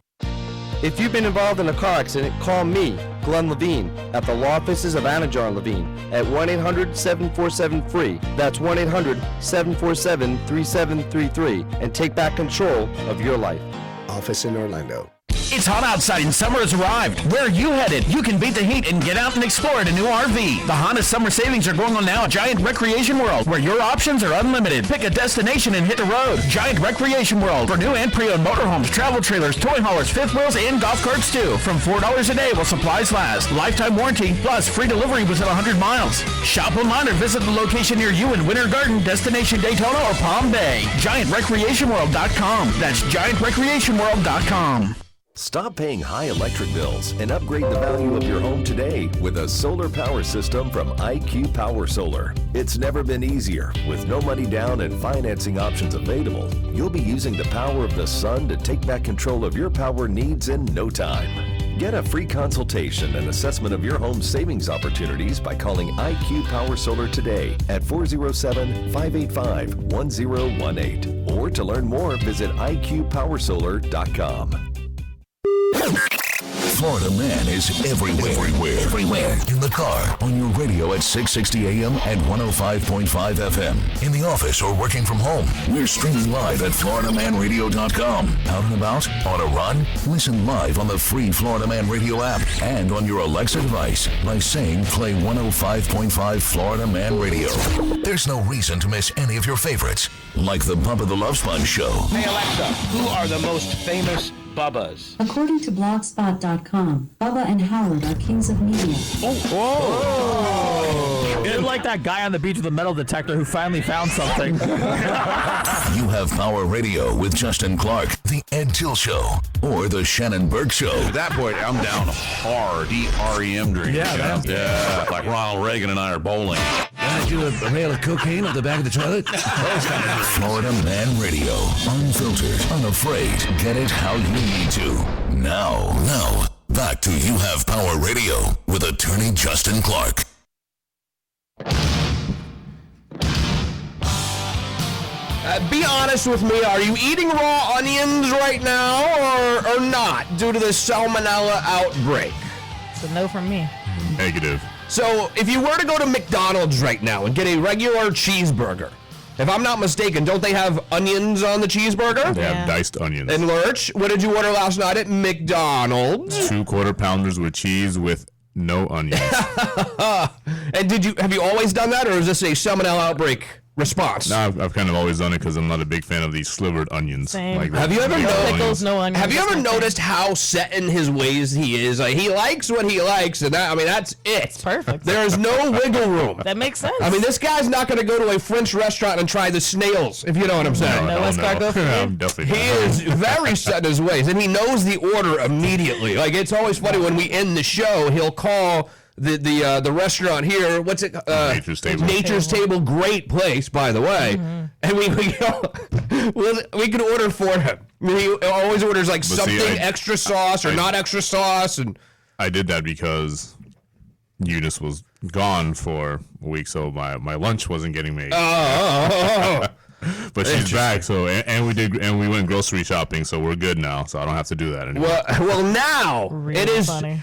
If you've been involved in a car accident, call me, Glenn Levine, at the law offices of Anajar Levine at 1-800-747-FREE. That's 1-800-747-3733, and take back control of your life. Office in Orlando. It's hot outside and summer has arrived. Where are you headed? You can beat the heat and get out and explore in a new RV. The Honda Summer Savings are going on now at Giant Recreation World, where your options are unlimited. Pick a destination and hit the road. Giant Recreation World for new and pre-owned motorhomes, travel trailers, toy haulers, fifth wheels, and golf carts too. From $4 a day while supplies last. Lifetime warranty plus free delivery within 100 miles. Shop online or visit the location near you in Winter Garden, Destination Daytona, or Palm Bay. GiantRecreationWorld.com. That's GiantRecreationWorld.com. Stop paying high electric bills and upgrade the value of your home today with a solar power system from IQ Power Solar. It's never been easier. With no money down and financing options available, you'll be using the power of the sun to take back control of your power needs in no time. Get a free consultation and assessment of your home savings opportunities by calling IQ Power Solar today at 407-585-1018. Or to learn more, visit IQPowerSolar.com. Florida Man is everywhere. In the car, on your radio at 660 AM and 105.5 FM. In the office or working from home. We're streaming live at FloridaManRadio.com. Out and about, on a run, listen live on the free Florida Man Radio app and on your Alexa device by saying play 105.5 Florida Man Radio. There's no reason to miss any of your favorites, like the Bubba the Love Sponge Show. Hey Alexa, who are the most famous Bubbas? According to Blogspot.com, Bubba and Howard are kings of media. You're like that guy on the beach with a metal detector who finally found something. You have Power Radio with Justin Clark, The Ed Till Show, or The Shannon Burke Show. At that point, I'm down hard. DREM drinking. Yeah. Like Ronald Reagan and I are bowling. I do a rail of cocaine on the back of the toilet. Florida Man Radio. Unfiltered, unafraid. Get it how you need to. Now, back to You Have Power Radio with attorney Justin Clark. Be honest with me. Are you eating raw onions right now or not due to the salmonella outbreak? It's a no from me. Negative. So if you were to go to McDonald's right now and get a regular cheeseburger, if I'm not mistaken, don't they have onions on the cheeseburger? They have diced onions. And Lurch, what did you order last night at McDonald's? 2 quarter pounders with cheese with no onions. And have you always done that, or is this a salmonella outbreak response? No, I've kind of always done it because I'm not a big fan of these slivered onions. Same. Like Have you ever Pickles, no onions. Have you ever noticed how set in his ways he is? Like, he likes what he likes, and that's it. It's perfect. There is no wiggle room. That makes sense. I mean, this guy's not going to go to a French restaurant and try the snails, if you know what I'm saying. No escargot for you? I'm definitely He not. is very set in his ways, and he knows the order immediately. Like, it's always funny when we end the show, he'll call the restaurant here. What's it? Nature's Table. Nature's Table, great place, by the way. Mm-hmm. And we can order for him. I mean, he always orders like extra sauce or not extra sauce, and I did that because Eunice was gone for a week, so my lunch wasn't getting made. But she's back, so and we went grocery shopping, so we're good now. So I don't have to do that anymore. Well, now Really it is funny.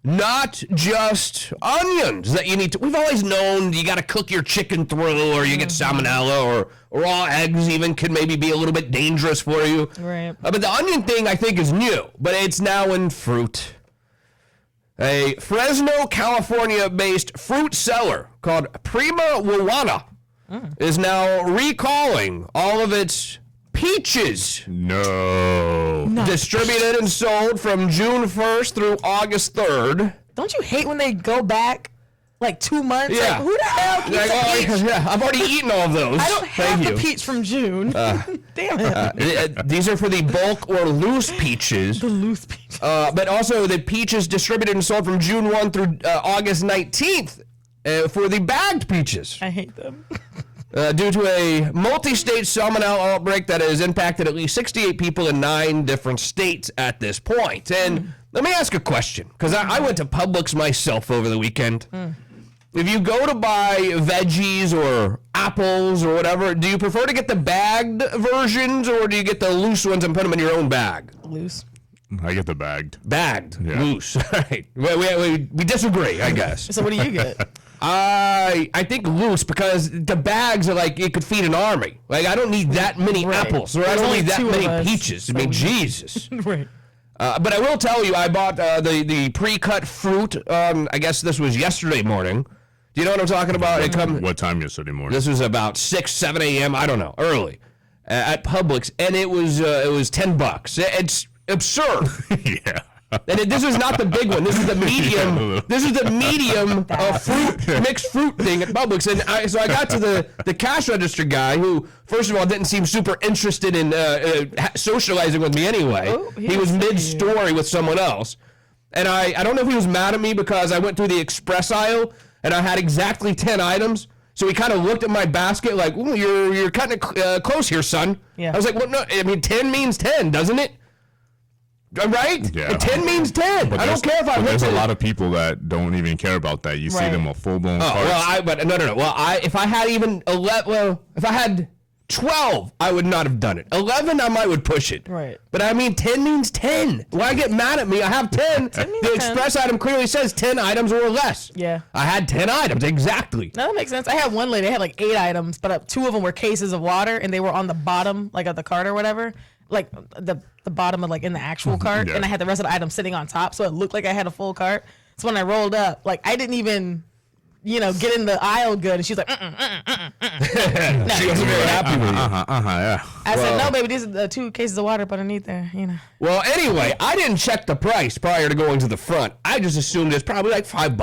not just onions that you need to. We've always known you got to cook your chicken through, or you get salmonella, or raw eggs even can maybe be a little bit dangerous for you. Right. But the onion thing I think is new, but it's now in fruit. A Fresno, California-based fruit seller called Prima Wawana is now recalling all of its peaches. No. Distributed and sold from June 1st through August 3rd. Don't you hate when they go back like 2 months? Yeah. Like, who the hell keeps a peach? Yeah, I've already eaten all of those. I don't have Thank the you. peach from June. Damn it. These are for the bulk or loose peaches. The loose peaches. But also the peaches distributed and sold from June 1 through August 19th for the bagged peaches. I hate them. Due to a multi-state salmonella outbreak that has impacted at least 68 people in 9 different states at this point. And let me ask a question, because I went to Publix myself over the weekend. If you go to buy veggies or apples or whatever, do you prefer to get the bagged versions or do you get the loose ones and put them in your own bag? Loose. I get the bagged. Bagged. Yeah. Loose. Right. We disagree, I guess. So what do you get? I think loose because the bags are like it could feed an army. Like I don't need that many apples or I There's don't only need that 2 of many us, peaches. I so mean, we- Jesus. Right. But I will tell you, I bought the pre-cut fruit. I guess this was yesterday morning. Do you know what I'm talking about? What time yesterday morning? This was about 6, 7 a.m. I don't know, early at Publix, and it was $10. It's absurd. Yeah. And this is not the big one. This is the medium. This is the medium fruit mixed fruit thing at Publix. And so I got to the cash register guy, who first of all didn't seem super interested in socializing with me anyway. Oh, he was mid-story with someone else, and I don't know if he was mad at me because I went through the express aisle and I had exactly 10 items. So he kind of looked at my basket like, "Ooh, you're cutting it close here, son." Yeah. I was like, "Well, no. I mean, 10 means 10, doesn't it?" Right? Yeah. And 10 means 10. I don't care if I There's went a to... lot of people that don't even care about that. You see Right. them a full-blown Oh, carts. well, no. Well, if I had even 11, well, if I had 12, I would not have done it. 11, I might would push it. Right. But I mean, 10 means 10. Why get mad at me? I have 10. 10 means The 10. express item clearly says 10 items or less. Yeah. I had 10 items, exactly. No, that makes sense. I had one lady, they had like 8 items, but 2 of them were cases of water, and they were on the bottom, like of the cart or whatever, like the bottom of like in the actual cart, Yeah. and I had the rest of the items sitting on top, so it looked like I had a full cart. So when I rolled up, like I didn't even, get in the aisle good, and she's like, She wasn't very happy with you. Yeah. I said, no, baby, these are the 2 cases of water up underneath there, Well, anyway, I didn't check the price prior to going to the front. I just assumed it's probably like $5,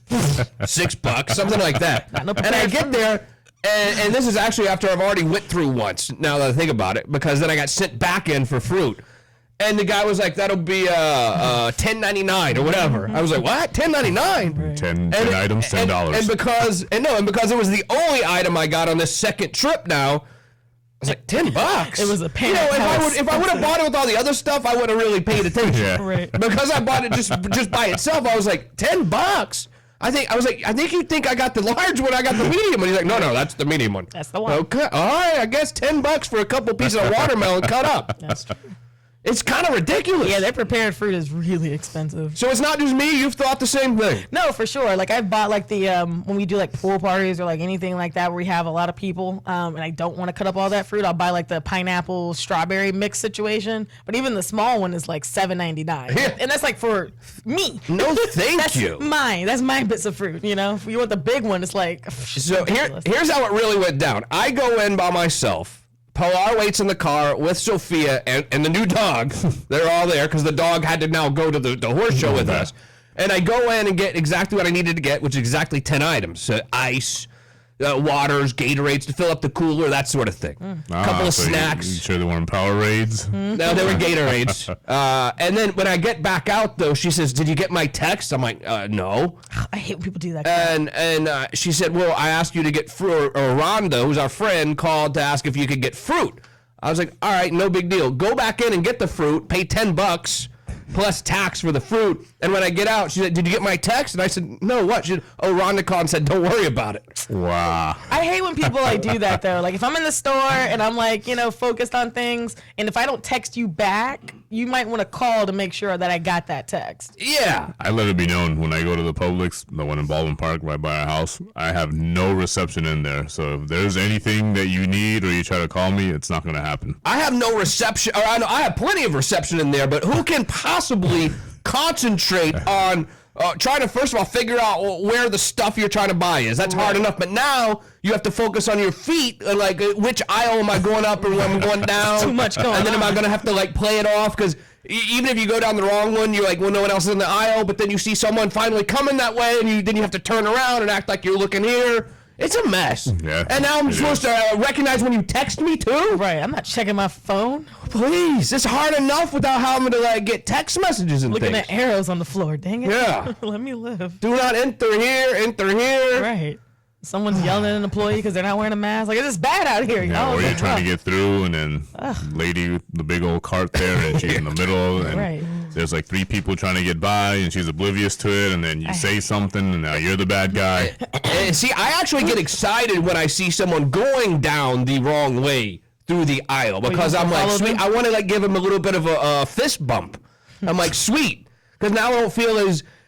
$6, something like that. And I get there, and this is actually after I've already went through once, now that I think about it, because then I got sent back in for fruit. And the guy was like, that'll be $10.99 or whatever. I was like, what? $10.99? 10 items, $10. And because it was the only item I got on this second trip now, I was like, $10. It was a pain. If I would have bought it with all the other stuff, I would have really paid attention. Yeah. Right. Because I bought it just by itself, I was like, $10. I think you think I got the large one, I got the medium one. He's like, no, that's the medium one. That's the one. Okay, all right, I guess $10 for a couple pieces of watermelon cut up. That's true. It's kind of ridiculous. Yeah, their prepared fruit is really expensive. So it's not just me, you've thought the same thing. No, for sure. Like I've bought like the when we do like pool parties or like anything like that where we have a lot of people, and I don't want to cut up all that fruit, I'll buy like the pineapple strawberry mix situation. But even the small one is like $7.99, Yeah. and that's like for me. No, thank That's you. mine. That's my bits of fruit. If you want the big one, it's like So ridiculous. here's how it really went down. I go in by myself. Pilar waits in the car with Sophia and the new dog. They're all there because the dog had to now go to the horse show with us. And I go in and get exactly what I needed to get, which is exactly 10 items. Ice, waters, Gatorades to fill up the cooler, that sort of thing. A couple of snacks. You sure they weren't Powerades? No, they were Gatorades. And then when I get back out, though, she says, did you get my text? I'm like, no. I hate when people do that. And she said, well, I asked you to get fruit, or Rhonda, who's our friend, called to ask if you could get fruit. I was like, all right, no big deal. Go back in and get the fruit, pay $10 plus tax for the fruit. And when I get out, she said, did you get my text? And I said, no, what? She said, Rhonda called and said, don't worry about it. Wow. I hate when people like do that though. Like if I'm in the store and I'm like, focused on things, and if I don't text you back, you might want to call to make sure that I got that text. Yeah. I let it be known when I go to the Publix, the one in Baldwin Park right by our house, I have no reception in there. So if there's anything that you need or you try to call me, it's not going to happen. I have no reception, or I have plenty of reception in there, but who can possibly concentrate on trying to, first of all, figure out where the stuff you're trying to buy is. That's hard enough. But now you have to focus on your feet. Like, which aisle am I going up and when I'm going down? Too much going on. And then am I going to have to, like, play it off? Because even if you go down the wrong one, you're like, well, no one else is in the aisle. But then you see someone finally coming that way, and then you have to turn around and act like you're looking here. It's a mess. Yeah, and now I'm supposed to recognize when you text me, too? Right. I'm not checking my phone. Please. It's hard enough without having to, like, get text messages and Looking things. at arrows on the floor. Dang it. Yeah. Let me live. Do not enter here, enter here. Right. Someone's yelling at an employee because they're not wearing a mask. Like, it's bad out here. Yeah, or you're trying to get through, and then lady with the big old cart there, and she's in the middle, and there's like 3 people trying to get by, and she's oblivious to it, and then you say something, and now you're the bad guy. See, I actually get excited when I see someone going down the wrong way through the aisle because I'm like, sweet. I want to like give him a little bit of a fist bump. I'm like, sweet, because now I don't feel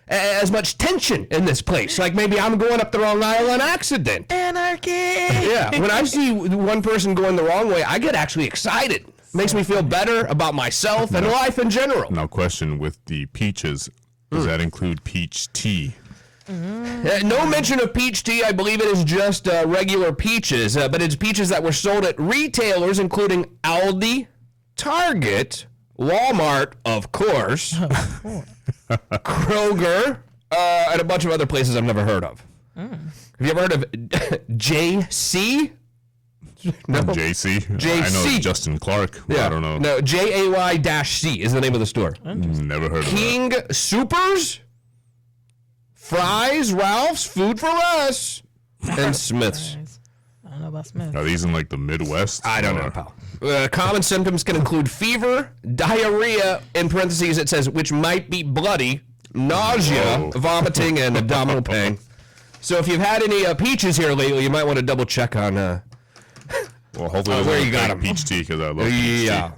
as much tension in this place. Like maybe I'm going up the wrong aisle on accident. Anarchy. Yeah, when I see one person going the wrong way, I get actually excited. Makes me feel better about myself and life in general. Now, question with the peaches, does that include peach tea? No mention of peach tea. I believe it is just regular peaches, but it's peaches that were sold at retailers, including Aldi, Target, Walmart, of course, Kroger, and a bunch of other places I've never heard of. Have you ever heard of JC? No. JC? JC. I know Justin Clark. Yeah. I don't know. No, JAY-C is the name of the store. Never heard of King Supers, Fry's, Ralph's, Food for Us, and Smith's. I don't know about Smith. Are these in like the Midwest? I don't know, pal. Common symptoms can include fever, diarrhea, in parentheses it says, which might be bloody, nausea, vomiting, and abdominal pain. So if you've had any peaches here lately, you might want to double check on well, hopefully where you got them. Peach tea, because I love peach tea.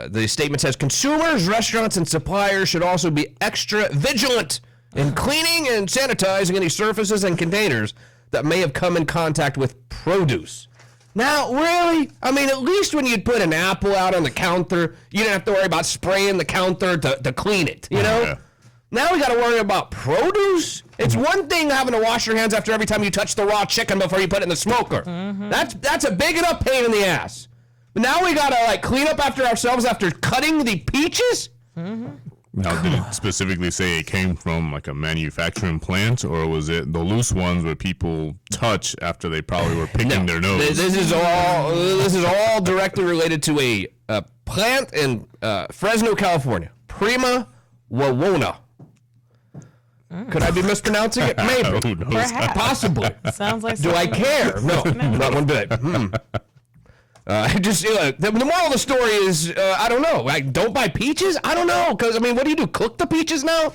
The statement says, consumers, restaurants, and suppliers should also be extra vigilant in cleaning and sanitizing any surfaces and containers that may have come in contact with produce. Now, really? I mean, at least when you'd put an apple out on the counter, you didn't have to worry about spraying the counter to clean it, you know? Yeah. Now we got to worry about produce? It's one thing having to wash your hands after every time you touch the raw chicken before you put it in the smoker. That's a big enough pain in the ass. But now we got to, like, clean up after ourselves after cutting the peaches? Now, did it specifically say it came from like a manufacturing plant, or was it the loose ones where people touch after they probably were picking their nose? This is all directly related to a plant in Fresno, California. Prima Wawona. Could I be mispronouncing it? Maybe. Who knows? Possibly. Sounds like Do I care? No, not one bit. The moral of the story is, I don't know. Like, don't buy peaches? I don't know. Because, I mean, what do you do? Cook the peaches now?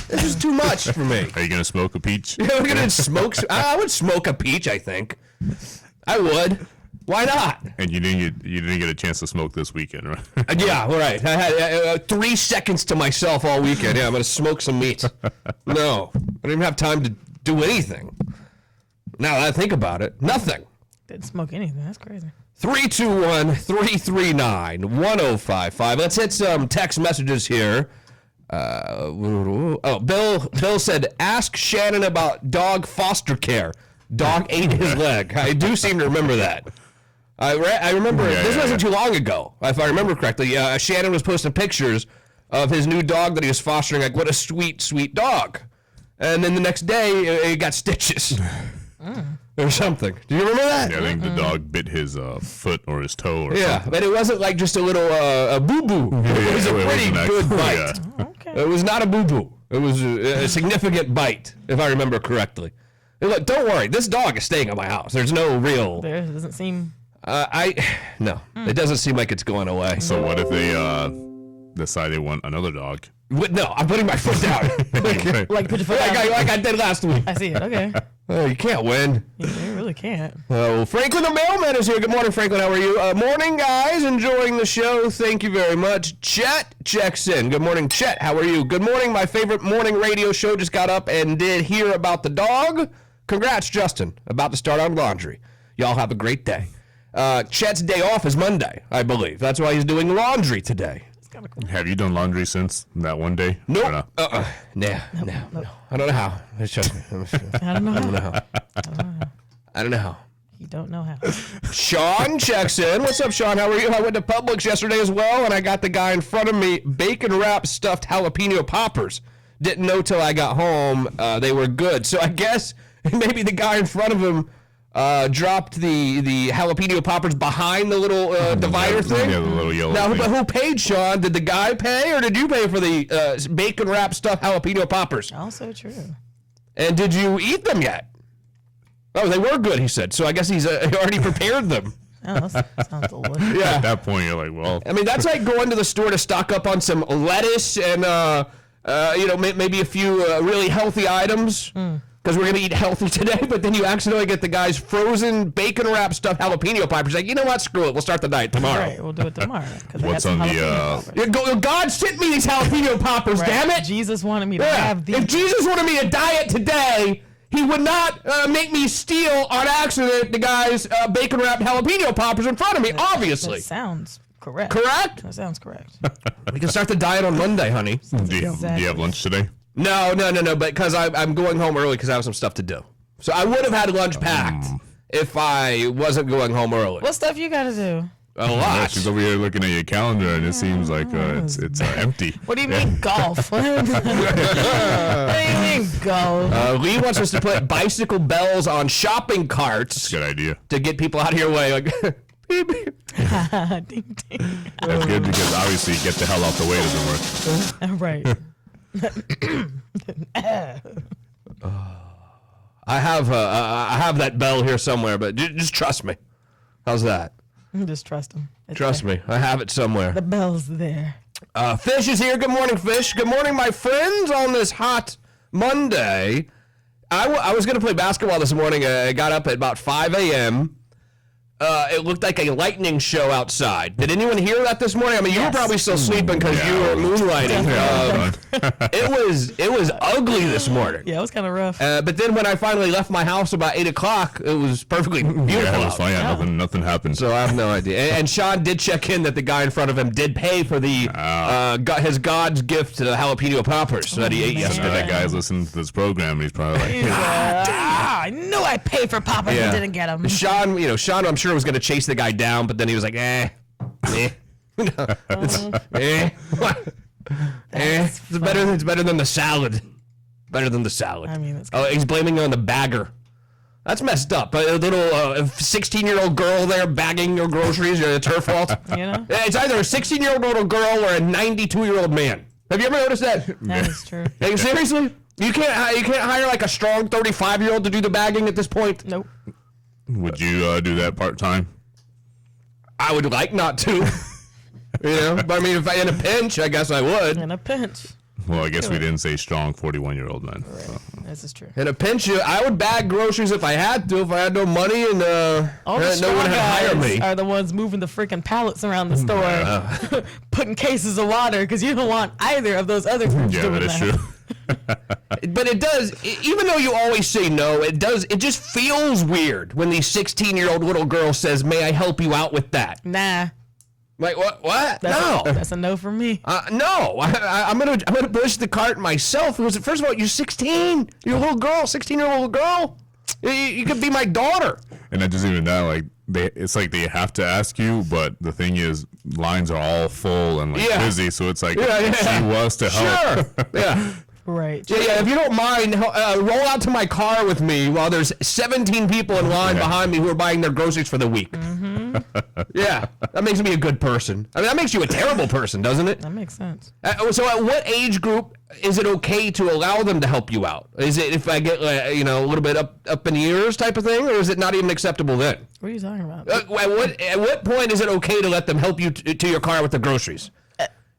This is too much for me. Are you going to smoke a peach? Yeah, we're going to smoke. I would smoke a peach, I think. I would. Why not? And you didn't get a chance to smoke this weekend, right? Yeah, right. I had 3 seconds to myself all weekend. Yeah, I'm going to smoke some meat. No. I didn't even have time to do anything. Now that I think about it, nothing. Didn't smoke anything. That's crazy. 321-339-1055. Let's hit some text messages here. Bill said, ask Shannon about dog foster care. Dog ate his leg. I do seem to remember that. I remember, this wasn't too long ago, if I remember correctly. Shannon was posting pictures of his new dog that he was fostering. Like, what a sweet, sweet dog. And then the next day, he got stitches. Or something. Do you remember that? Yeah, I think the dog bit his foot or his toe or something. But it wasn't like just a little a boo-boo. It was a pretty good bite. It was not a boo-boo. It was a significant bite, if I remember correctly. Look, don't worry. This dog is staying at my house. There's no real... There doesn't seem... No. It doesn't seem like it's going away. So what if they decide they want another dog? No, I'm putting my foot down. Like put your foot down. Like I did last week. I see it. Okay. You can't win. You really can't. Franklin the mailman is here. Good morning, Franklin. How are you? Morning, guys. Enjoying the show. Thank you very much. Chet checks in. Good morning, Chet. How are you? Good morning. My favorite morning radio show just got up and did hear about the dog. Congrats, Justin. About to start on laundry. Y'all have a great day. Chet's day off is Monday, I believe. That's why he's doing laundry today. kind of cool. Have you done laundry since that one day? Nope. Or no? No. I don't know how. Trust me. I don't know I don't know how. You don't know how. Sean checks in. What's up, Sean? How are you? I went to Publix yesterday as well, and I got the guy in front of me bacon wrap stuffed jalapeno poppers. Didn't know till I got home they were good. So I guess maybe the guy in front of him dropped the jalapeno poppers behind the little divider thing. Yeah, the little yellow Now, thing. but who paid, Sean? Did the guy pay, or did you pay for the bacon wrap stuffed jalapeno poppers? Also true. And did you eat them yet? Oh, they were good, he said. So I guess he's already prepared them. Oh, that sounds delicious. Yeah. At that point, you're like, well. I mean, that's like going to the store to stock up on some lettuce and, maybe a few really healthy items. Because we're going to eat healthy today, but then you accidentally get the guy's frozen bacon wrap stuffed jalapeno poppers. Like, you know what? Screw it. We'll start the diet tomorrow. Right, we'll do it tomorrow. What's on the... God sent me these jalapeno poppers, Right. damn it. Jesus wanted me to have these. If Jesus wanted me to diet today, he would not make me steal on accident the guy's bacon wrapped jalapeno poppers in front of me, obviously. That sounds correct. Correct? That sounds correct. We can start the diet on Monday, honey. Do you have lunch today? No, but because I'm going home early because I have some stuff to do. So I would have had lunch packed if I wasn't going home early. What stuff you got to do? A lot. Yeah, she's over here looking at your calendar, and it seems like it's empty. What do you mean golf? What do you mean golf? Lee wants us to put bicycle bells on shopping carts. That's a good idea. To get people out of your way. Like, beep, beep. Ding, ding. That's good because obviously get the hell out the way doesn't work. Right. I have that bell here somewhere, but just trust me. How's that? Just trust him. Trust me. I have it somewhere. The bell's there. Fish is here. Good morning, Fish. Good morning, my friends, on this hot Monday. I was going to play basketball this morning. I got up at about 5 a.m. It looked like a lightning show outside. Did anyone hear that this morning? I mean, you were probably still sleeping because you were moonlighting. It was ugly this morning. Yeah, it was kind of rough. But then when I finally left my house about 8 o'clock, it was perfectly beautiful. Yeah, it was fine. Yeah, nothing happened. So I have no idea. And Sean did check in that the guy in front of him did pay for the his God's gift to the jalapeno poppers that he ate yesterday. That guy's listening to this program, and he's probably like, I knew I paid for poppers and didn't get them. Sean, I'm sure was going to chase the guy down, but then he was like, It's better than the salad. Better than the salad. I mean, it's he's blaming it on the bagger. That's messed up. A little 16-year-old girl there bagging your groceries. It's her fault. You know? It's either a 16-year-old little girl or a 92-year-old man. Have you ever noticed that? That is true. Like, seriously? You can't hire like a strong 35-year-old to do the bagging at this point? Nope. would you do that part-time? I would like not to. But I mean, if I in a pinch, I guess I would. In a pinch. Well, I guess we didn't say strong 41-year-old men. Right. So. This is true. In a pinch, I would bag groceries if I had to. If I had no money and all the no one had hired me. are the ones moving the freaking pallets around the store, putting cases of water because you don't want either of those other groups Yeah, doing that is that. true. But it does, even though you always say no, it just feels weird when the 16-year-old little girl says, "May I help you out with that?" Nah. Like what? No. That's a no for me. No. I'm gonna push the cart myself. First of all, you're 16. You're a little girl, 16-year-old little girl. You could be my daughter. And not just even that, like it's like they have to ask you, but the thing is, lines are all full and busy, so it's like if she was to help. Sure. Yeah. Right. Yeah. If you don't mind, roll out to my car with me while there's 17 people in line behind me who are buying their groceries for the week. Mm-hmm. Yeah, that makes me a good person. I mean, that makes you a terrible person, doesn't it? That makes sense. So, at what age group is it okay to allow them to help you out? Is it if I get a little bit up in years type of thing, or is it not even acceptable then? What are you talking about? At what point is it okay to let them help you to your car with the groceries?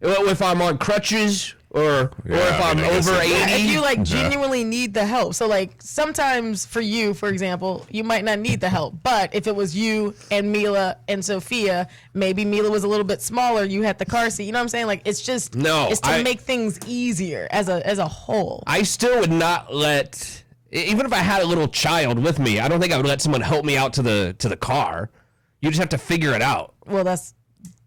If I'm on crutches or if I'm over 80? Yeah, if you genuinely need the help. So sometimes for you, for example, you might not need the help. But if it was you and Mila and Sophia, maybe Mila was a little bit smaller, you had the car seat. You know what I'm saying? It's just it's to make things easier as a whole. I still would not let, even if I had a little child with me, I don't think I would let someone help me out to the car. You just have to figure it out. Well, that's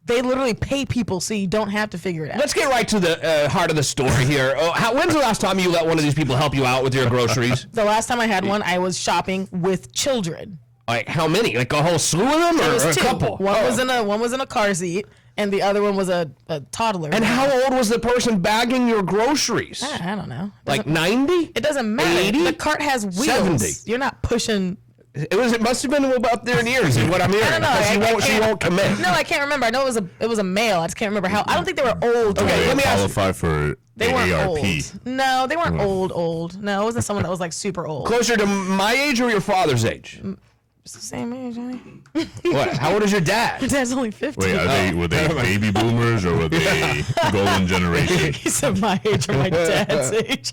They literally pay people so you don't have to figure it out. Let's get right to the heart of the story here. When's the last time you let one of these people help you out with your groceries? The last time I had one, I was shopping with children. Like how many? Like a whole slew of them, or a couple? One was in a car seat, and the other one was a toddler. And how old was the person bagging your groceries? I don't know. Like 90? It doesn't matter. 80? The cart has wheels. 70? You're not pushing. It must have been up there in years, is what I'm hearing. I don't know. She won't commit. No, I can't remember. I know it was a male. I just can't remember how. I don't think they were old. Okay, let me ask you. Qualify for They weren't AARP. old. No, they weren't old. No, it wasn't someone that was like super old. Closer to my age or your father's age? It's the same age, honey. What? How old is your dad? Your dad's only 15. Wait, were they baby boomers or were they golden generation? He said my age or my dad's age.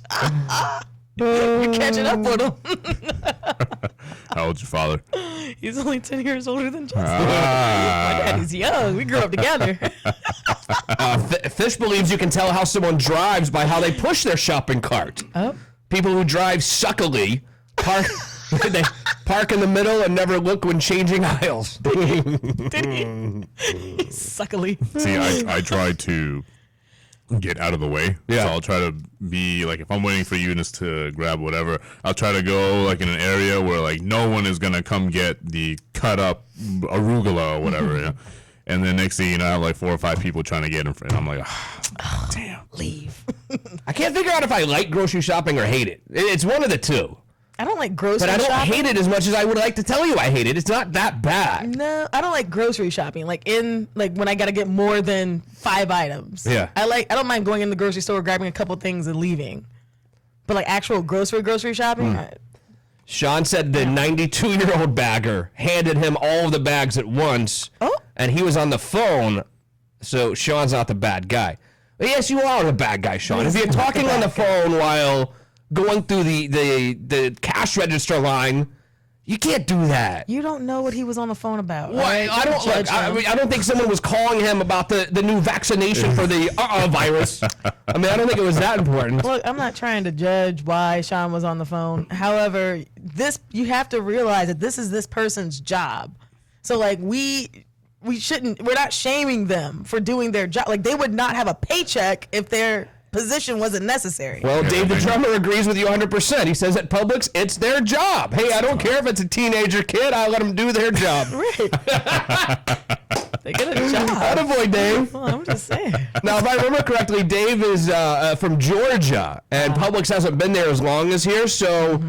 You're catching up with him. How old's your father? He's only 10 years older than Justin. My daddy's young. We grew up together. Fish believes you can tell how someone drives by how they push their shopping cart. Oh. People who drive suckily they park in the middle and never look when changing aisles. Suckily. See, I try to get out of the way. Yeah. So I'll try to be like, if I'm waiting for Eunice to grab whatever, I'll try to go like in an area where like no one is gonna come get the cut up arugula or whatever. Yeah. And then next thing you know, I have like 4 or 5 people trying to get in front. I'm like, oh, damn. Leave. I can't figure out if I like grocery shopping or hate it. It's one of the two. I don't like grocery shopping. But I don't shopping. hate it as much as I would like to tell you I hate it. It's not that bad. No, I don't like grocery shopping. Like when I gotta get more than 5 items. Yeah. I don't mind going in the grocery store, grabbing a couple things and leaving. But like actual grocery shopping. Sean said the 92-year-old bagger handed him all of the bags at once. Oh. And he was on the phone, so Sean's not the bad guy. But yes, you are the bad guy, Sean. If you're talking on the phone while going through the cash register line, you can't do that. You don't know what he was on the phone about. Well, Right? I don't judge look. him. I don't think someone was calling him about the new vaccination for the virus. I mean, I don't think it was that important. Look, I'm not trying to judge why Sean was on the phone. However, you have to realize that this is this person's job. So like we're not shaming them for doing their job. Like they would not have a paycheck if their position wasn't necessary. Well, Dave the drummer agrees with you 100%. He says at Publix, it's their job. Hey, I don't care if it's a teenager kid. I let them do their job. They get a job. Attaboy, Dave. Well, I'm just saying. Now, if I remember correctly, Dave is from Georgia, and Publix hasn't been there as long as here, so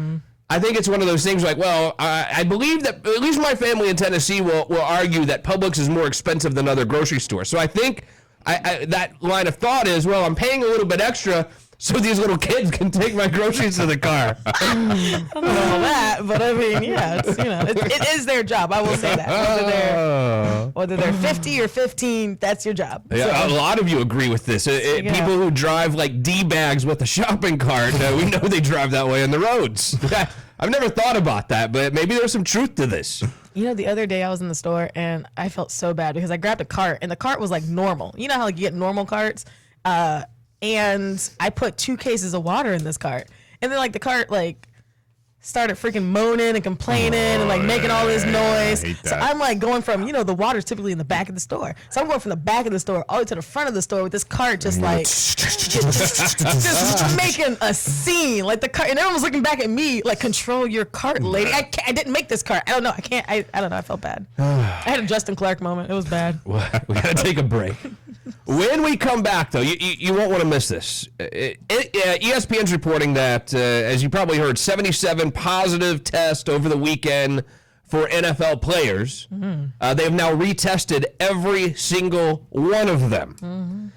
I think it's one of those things like, well, I believe that at least my family in Tennessee will argue that Publix is more expensive than other grocery stores. So I think that line of thought is, well, I'm paying a little bit extra so these little kids can take my groceries to the car. I don't know that, but I mean, yeah, it is their job. I will say that. Whether they're 50 or 15, that's your job. Yeah, So- a lot of you agree with this. People who drive like D-bags with a shopping cart, we know they drive that way on the roads. I've never thought about that, but maybe there's some truth to this. You know, the other day I was in the store and I felt so bad because I grabbed a cart and the cart was like normal. You know how like you get normal carts? And I put 2 cases of water in this cart. And then like the cart like started freaking moaning and complaining and like making all this noise. So I'm like going from, the water's typically in the back of the store. So I'm going from the back of the store all the way to the front of the store with this cart just like just making a scene. Like the cart, and everyone was looking back at me like, control your cart, lady. I didn't make this cart. I don't know. I can't. I don't know. I felt bad. I had a Justin Clark moment. It was bad. We gotta take a break. When we come back, though, you won't want to miss this. ESPN's reporting that, as you probably heard, 77 positive tests over the weekend for NFL players. They have now retested every single one of them.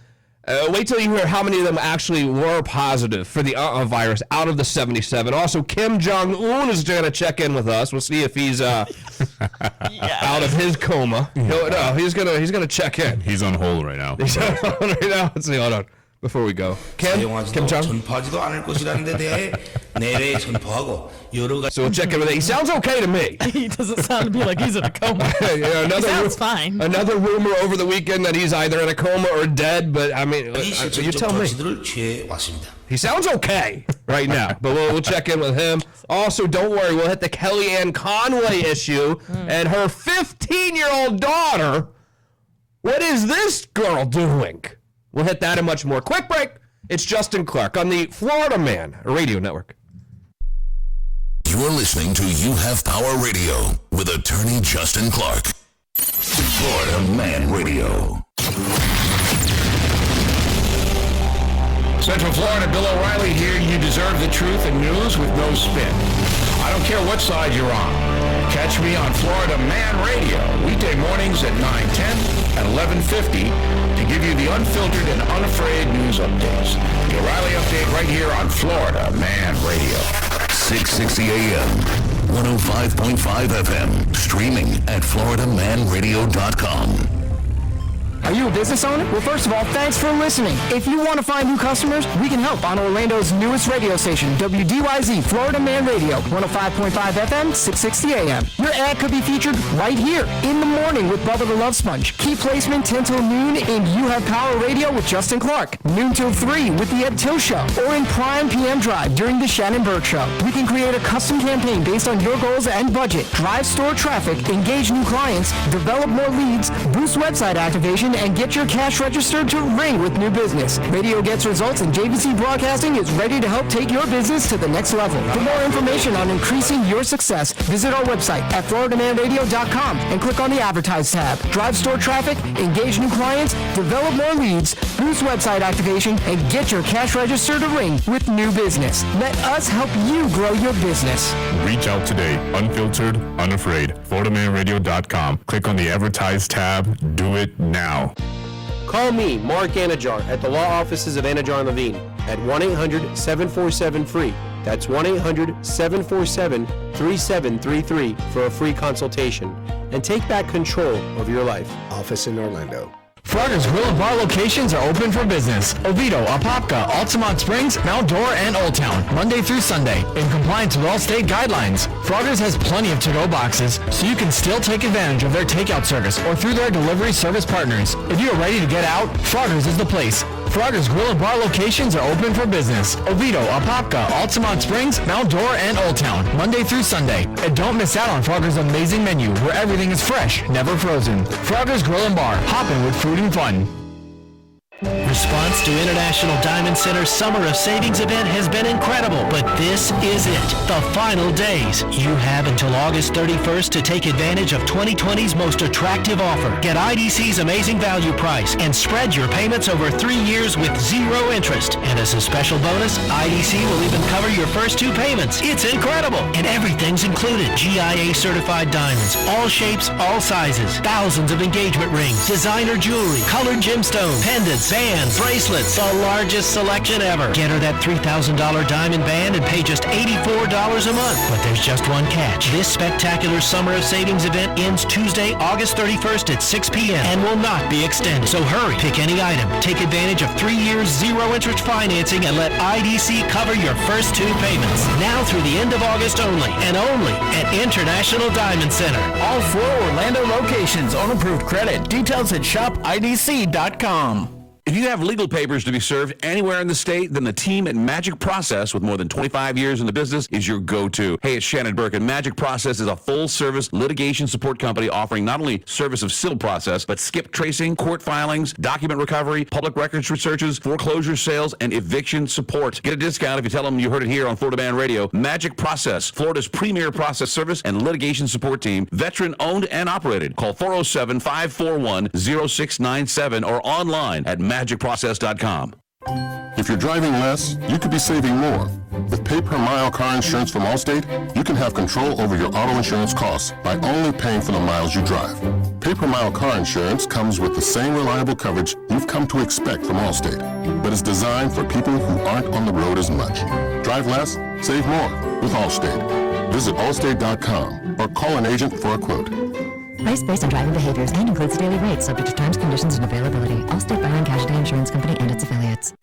Wait till you hear how many of them actually were positive for the virus out of the 77. Also, Kim Jong-un is going to check in with us. We'll see if he's out of his coma. No, he's gonna check in. He's on hold right now. He's on hold right now. Let's see. Hold on. Before we go, Kim Jong. 전파하지도 않을 것이라는 데 대해 내래 전파하고 여러 가지. So we'll check in with it. He sounds okay to me. He doesn't sound to me like he's in a coma. He sounds fine. Another rumor over the weekend that he's either in a coma or dead, but I mean, you tell me. He sounds okay right now, but we'll check in with him. Also, don't worry, we'll hit the Kellyanne Conway issue, and her 15-year-old daughter What is this girl doing? We'll hit that and much more. Quick break. It's Justin Clark on the Florida Man Radio Network. You're listening to You Have Power Radio with attorney Justin Clark. Florida Man Radio. Central Florida, Bill O'Reilly here. You deserve the truth and news with no spin. I don't care what side you're on. Catch me on Florida Man Radio, weekday mornings at 9:10 and 11:50 to give you the unfiltered and unafraid news updates. The O'Reilly Update right here on Florida Man Radio. 660 AM, 105.5 FM, streaming at FloridaManRadio.com. Are you a business owner? Well, first of all, thanks for listening. If you want to find new customers, we can help on Orlando's newest radio station, WDYZ, Florida Man Radio, 105.5 FM, 660 AM. Your ad could be featured right here in the morning with Bubba the Love Sponge. Key placement 10 till noon in You Have Power Radio with Justin Clark. Noon till 3 with the Ed Till Show. Or in prime PM drive during the Shannon Burke Show. We can create a custom campaign based on your goals and budget. Drive store traffic, engage new clients, develop more leads, boost website activation, and get your cash register to ring with new business. Radio gets results, and JVC Broadcasting is ready to help take your business to the next level. For more information on increasing your success, visit our website at FloridaManRadio.com and click on the Advertise tab. Drive store traffic, engage new clients, develop more leads, boost website activation, and get your cash register to ring with new business. Let us help you grow your business. Reach out today. Unfiltered, unafraid. FloridaManRadio.com. Click on the Advertise tab. Do it now. Call me, Mark Anajar, at the law offices of Anajar and Levine at 1-800-747-FREE. That's 1-800-747-3733 for a free consultation. And take back control of your life. Office in Orlando. Frogger's Grill and Bar locations are open for business. Oviedo, Apopka, Altamont Springs, Mount Dora, and Old Town, Monday through Sunday, in compliance with all state guidelines. Frogger's has plenty of to-go boxes, so you can still take advantage of their takeout service or through their delivery service partners. If you are ready to get out, Frogger's is the place. Frogger's Grill and Bar locations are open for business. Oviedo, Apopka, Altamont Springs, Mount Dora, and Old Town, Monday through Sunday. And don't miss out on Frogger's amazing menu, where everything is fresh, never frozen. Frogger's Grill and Bar, hopping with food and fun. Response to International Diamond Center's Summer of Savings event has been incredible, but this is it, the final days. You have until August 31st to take advantage of 2020's most attractive offer. Get IDC's amazing value price and spread your payments over 3 years with zero interest. And as a special bonus, IDC will even cover your first 2 payments. It's incredible, and everything's included. GIA certified diamonds, all shapes, all sizes, thousands of engagement rings, designer jewelry, colored gemstones, pendants, bands, bracelets, the largest selection ever. Get her that $3,000 diamond band and pay just $84 a month. But there's just one catch. This spectacular Summer of Savings event ends Tuesday, August 31st at 6 p.m. and will not be extended. So hurry, pick any item, take advantage of 3 years zero interest financing, and let IDC cover your first 2 payments. Now through the end of August only, and only at International Diamond Center. All 4 Orlando locations on approved credit. Details at shopidc.com. If you have legal papers to be served anywhere in the state, then the team at Magic Process, with more than 25 years in the business, is your go-to. Hey, it's Shannon Burke, and Magic Process is a full-service litigation support company offering not only service of civil process, but skip tracing, court filings, document recovery, public records researches, foreclosure sales, and eviction support. Get a discount if you tell them you heard it here on Florida Man Radio. Magic Process, Florida's premier process service and litigation support team, veteran-owned and operated. Call 407-541-0697 or online at magicprocess.com. If you're driving less, you could be saving more. With pay-per-mile car insurance from Allstate, you can have control over your auto insurance costs by only paying for the miles you drive. Pay-per-mile car insurance comes with the same reliable coverage you've come to expect from Allstate, but it's designed for people who aren't on the road as much. Drive less, save more with Allstate. Visit allstate.com or call an agent for a quote. Price based on driving behaviors and includes daily rates subject to terms, conditions, and availability. Allstate Fire and Casualty Insurance Company and its affiliates.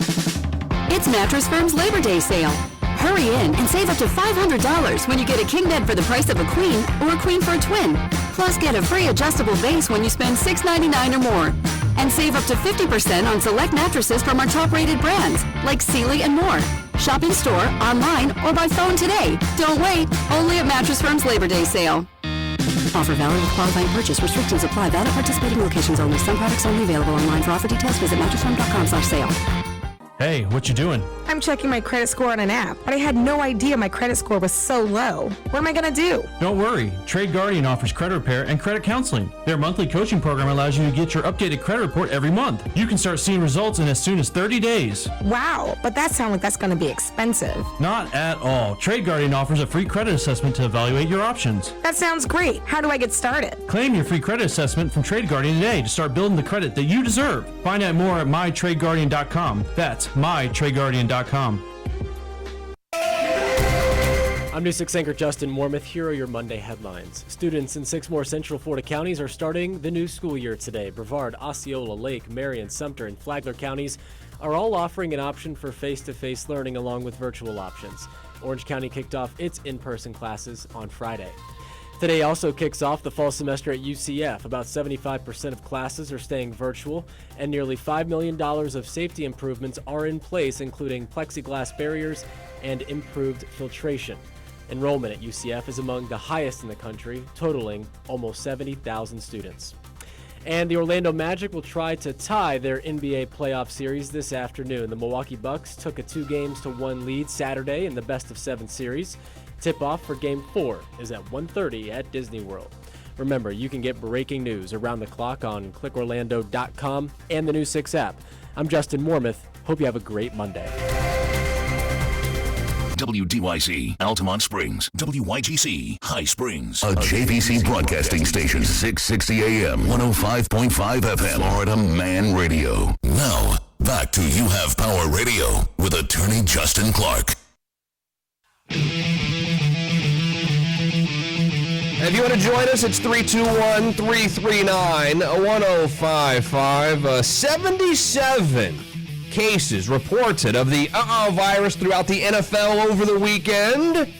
It's Mattress Firm's Labor Day sale. Hurry in and save up to $500 when you get a king bed for the price of a queen or a queen for a twin. Plus, get a free adjustable base when you spend $6.99 or more. And save up to 50% on select mattresses from our top-rated brands like Sealy and more. Shop in store, online, or by phone today. Don't wait. Only at Mattress Firm's Labor Day sale. Offer valid with qualifying purchase. Restrictions apply. Valid at participating locations only. Some products only available online. For offer details, visit mattressfirm.com/sale. Hey, what you doing? I'm checking my credit score on an app, but I had no idea my credit score was so low. What am I going to do? Don't worry. Trade Guardian offers credit repair and credit counseling. Their monthly coaching program allows you to get your updated credit report every month. You can start seeing results in as soon as 30 days. Wow, but that sounds like that's going to be expensive. Not at all. Trade Guardian offers a free credit assessment to evaluate your options. That sounds great. How do I get started? Claim your free credit assessment from Trade Guardian today to start building the credit that you deserve. Find out more at mytradeguardian.com. That's mytradeguardian.com. I'm News 6 anchor Justin Mormith. Here are your Monday headlines. Students in 6 more Central Florida counties are starting the new school year today. Brevard, Osceola, Lake, Marion, Sumter, and Flagler counties are all offering an option for face-to-face learning along with virtual options. Orange County kicked off its in-person classes on Friday. Today also kicks off the fall semester at UCF. About 75% of classes are staying virtual, and nearly $5 million of safety improvements are in place, including plexiglass barriers and improved filtration. Enrollment at UCF is among the highest in the country, totaling almost 70,000 students. And the Orlando Magic will try to tie their NBA playoff series this afternoon. The Milwaukee Bucks took a 2-1 lead Saturday in the best-of-7 series. Tip-off for Game 4 is at 1:30 at Disney World. Remember, you can get breaking news around the clock on clickorlando.com and the News 6 app. I'm Justin Mormith. Hope you have a great Monday. WDYC, Altamont Springs. WYGC, High Springs. A JVC broadcasting station. 660 AM, 105.5 FM. Florida Man Radio. Now, back to You Have Power Radio with attorney Justin Clark. If you want to join us, it's 321-339-1055. 77 cases reported of the virus throughout the NFL over the weekend.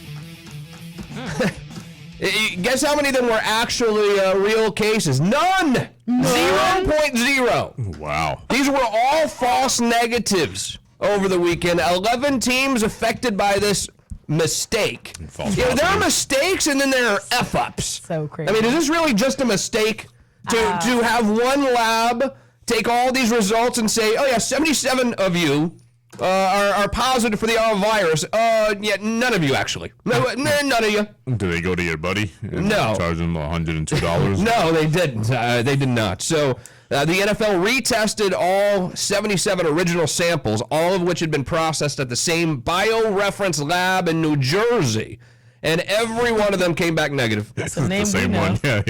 Guess how many of them were actually real cases? None! 0.0. Wow. These were all false negatives over the weekend. 11 teams affected by this mistake. There are mistakes and then there are F-ups. So crazy. I mean, is this really just a mistake to have one lab take all these results and say, oh yeah, 77 of you are positive for the virus? Yeah, none of you actually. None of you. Do they go to your buddy and no. charge them $102? No, they didn't. They did not. So the NFL retested all 77 original samples, all of which had been processed at the same BioReference lab in New Jersey. And every one of them came back negative. That's the name we know. One. Yeah.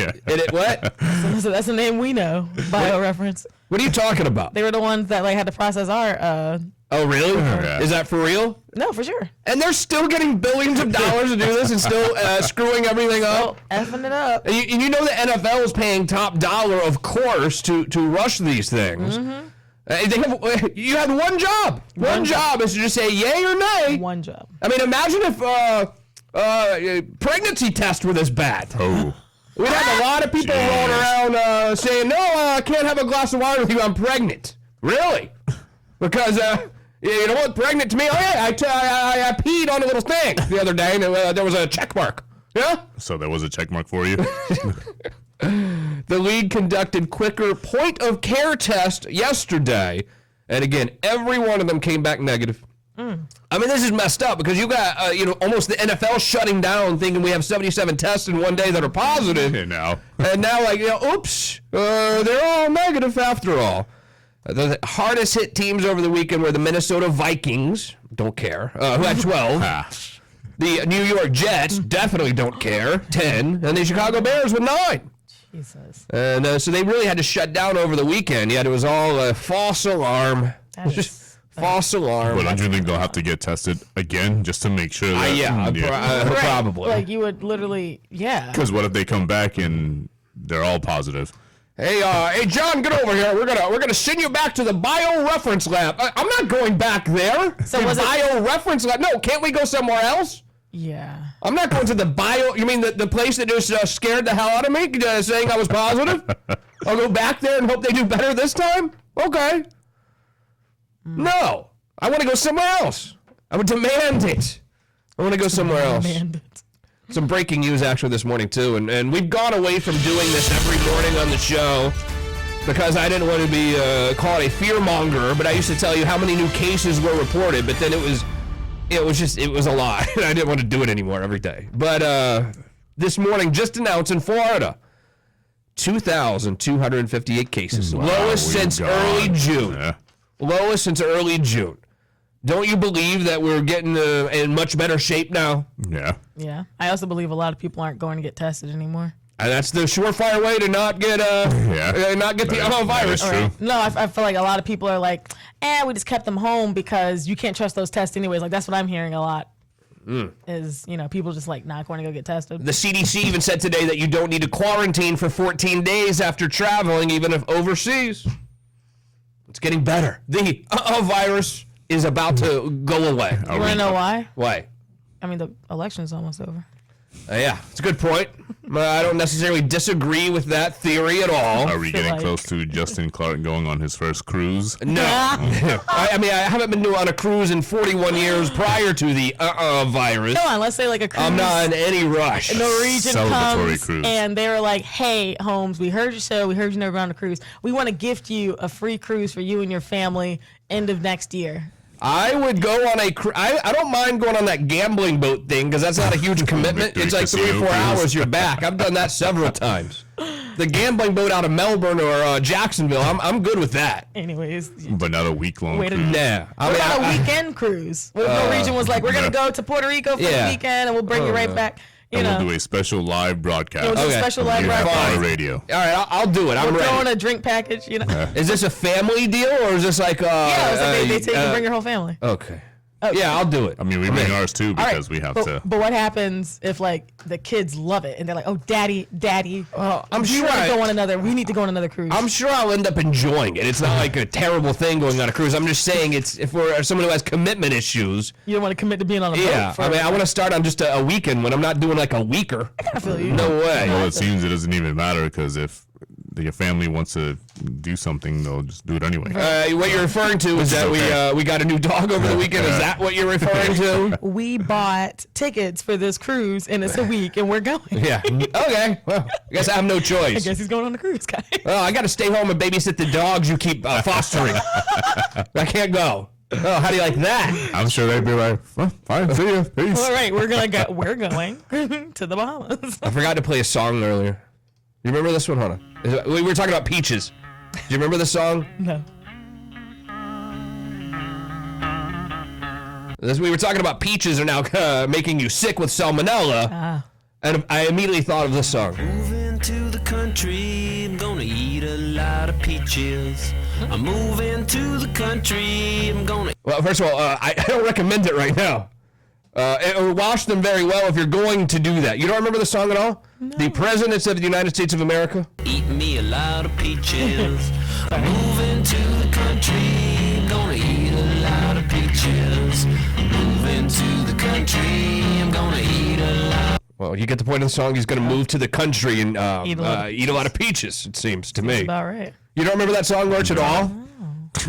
What? So that's the name we know. BioReference. What are you talking about? They were the ones that had to process our. Oh, really? Yeah. Is that for real? No, for sure. And they're still getting billions of dollars to do this and still screwing everything up? Effing it up. And you know the NFL is paying top dollar, of course, to rush these things. Mm-hmm. You had one job. One job is to just say yay or nay. One job. I mean, imagine if pregnancy tests were this bad. Oh. We'd have a lot of people rolling around saying, no, I can't have a glass of wine with you, I'm pregnant. Really? Because, you know what, pregnant to me, oh yeah, I peed on a little thing the other day, and there was a check mark. Yeah? So there was a check mark for you? The league conducted quicker point-of-care tests yesterday, and again, every one of them came back negative. I mean, this is messed up because you got, almost the NFL shutting down thinking we have 77 tests in one day that are positive. And now, oops, they're all negative after all. The hardest hit teams over the weekend were the Minnesota Vikings, don't care, who had 12. The New York Jets definitely don't care, 10. And the Chicago Bears with 9. Jesus. And so they really had to shut down over the weekend. Yet it was all a false alarm. False alarm. But don't you think they'll have to get tested again just to make sure that... Probably. Like you would literally, Because what if they come back and they're all positive? Hey, John, get over here. We're gonna send you back to the BioReference lab. I'm not going back there. So was BioReference lab? No, can't we go somewhere else? Yeah. I'm not going to the You mean the place that just scared the hell out of me, saying I was positive? I'll go back there and hope they do better this time? Okay. No. I want to go somewhere else. I would demand it. I want to go somewhere else. Some breaking news actually this morning too, and we've gone away from doing this every morning on the show because I didn't want to be called a fearmonger, but I used to tell you how many new cases were reported, but then it was a lot, and I didn't want to do it anymore every day. But this morning, just announced in Florida, 2,258 cases, lowest since early June. Yeah. Lowest since early June. Don't you believe that we're getting in much better shape now? Yeah. Yeah. I also believe a lot of people aren't going to get tested anymore. And that's the surefire way to not get the virus. True. No, I feel like a lot of people are like, we just kept them home because you can't trust those tests anyways. Like, that's what I'm hearing a lot. Is, people just like not going to go get tested. The CDC even said today that you don't need to quarantine for 14 days after traveling, even if overseas. It's getting better. The virus is about to go away. You want to know why? Why? I mean, the election's almost over. Yeah, it's a good point. I don't necessarily disagree with that theory at all. Are we getting close to Justin Clark going on his first cruise? No. I haven't been on a cruise in 41 years prior to the virus. Come on, let's say like a cruise. I'm not in any rush. A Norwegian comes cruise. And they were like, hey, Holmes, we heard your show. We heard you never been on a cruise. We want to gift you a free cruise for you and your family end of next year. I would go on I don't mind going on that gambling boat thing because that's not a huge commitment. It's like 3 or 4 hours, you're back. I've done that several times. The gambling boat out of Melbourne or Jacksonville, I'm good with that. Anyways. But not a week-long cruise. Nah. What about a weekend cruise? What if Norwegian was like, we're going to go to Puerto Rico for the weekend and we'll bring you right back. We'll do a special live broadcast. We'll do a special live broadcast. On radio. All right, I'll do it. I'm ready. We're throwing a drink package, Is this a family deal or is this like yeah, it's like they take and bring your whole family. Okay. Yeah, I'll do it. I mean, we bring ours too because we have to. But what happens if like the kids love it and they're like, "Oh, daddy, I'm sure we need to go on another cruise." I'm sure I'll end up enjoying it. It's not like a terrible thing going on a cruise. I'm just saying if we're someone who has commitment issues. You don't want to commit to being on a boat. Yeah, I want to start on just a weekend when I'm not doing like a weeker. I kind of feel you. No way. Well, it seems it doesn't even matter because if your family wants to do something, they'll just do it anyway. What you're referring to is that we got a new dog over the weekend. Is that what you're referring to? We bought tickets for this cruise, and it's a week, and we're going. Yeah. Okay. Well, I guess I have no choice. I guess he's going on the cruise, guy. I got to stay home and babysit the dogs you keep fostering. I can't go. Oh, how do you like that? I'm sure they'd be like, well, fine, see ya, peace. All right, we're going to the Bahamas. I forgot to play a song earlier. You remember this one? Hold on. We were talking about peaches. Do you remember the song? No. We were talking about peaches are now making you sick with salmonella. And I immediately thought of this song. Moving to the country, I'm gonna eat a lot of peaches. I'm moving to the country, I'm gonna... Well, first of all, I don't recommend it right now. Wash them very well if you're going to do that. You don't remember the song at all? No. The Presidents of the United States of America? Eat me a lot of peaches. I'm moving to the country. Gonna eat a lot of peaches. Moving to the country. I'm gonna eat a lot. Well, you get the point of the song. He's going to move to the country and eat a lot of peaches, it seems to me. About right. You don't remember that song, Lurch, at all?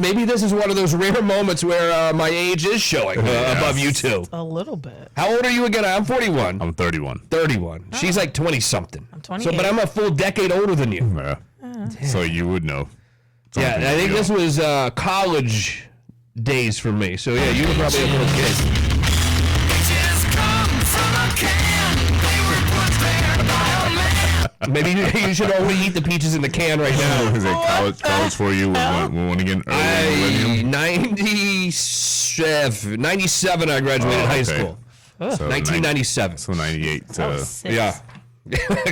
Maybe this is one of those rare moments where my age is showing above you two. A little bit. How old are you again? I'm 41. I'm 31. 31. Oh. She's like 20-something. I'm 28. But I'm a full decade older than you. Yeah. So you would know. Yeah, I think this was college days for me. So yeah, you were probably a little kid. Maybe you should only eat the peaches in the can right now. Is it college for you? When again? 97 I graduated high school. So 1997. So 98. Yeah.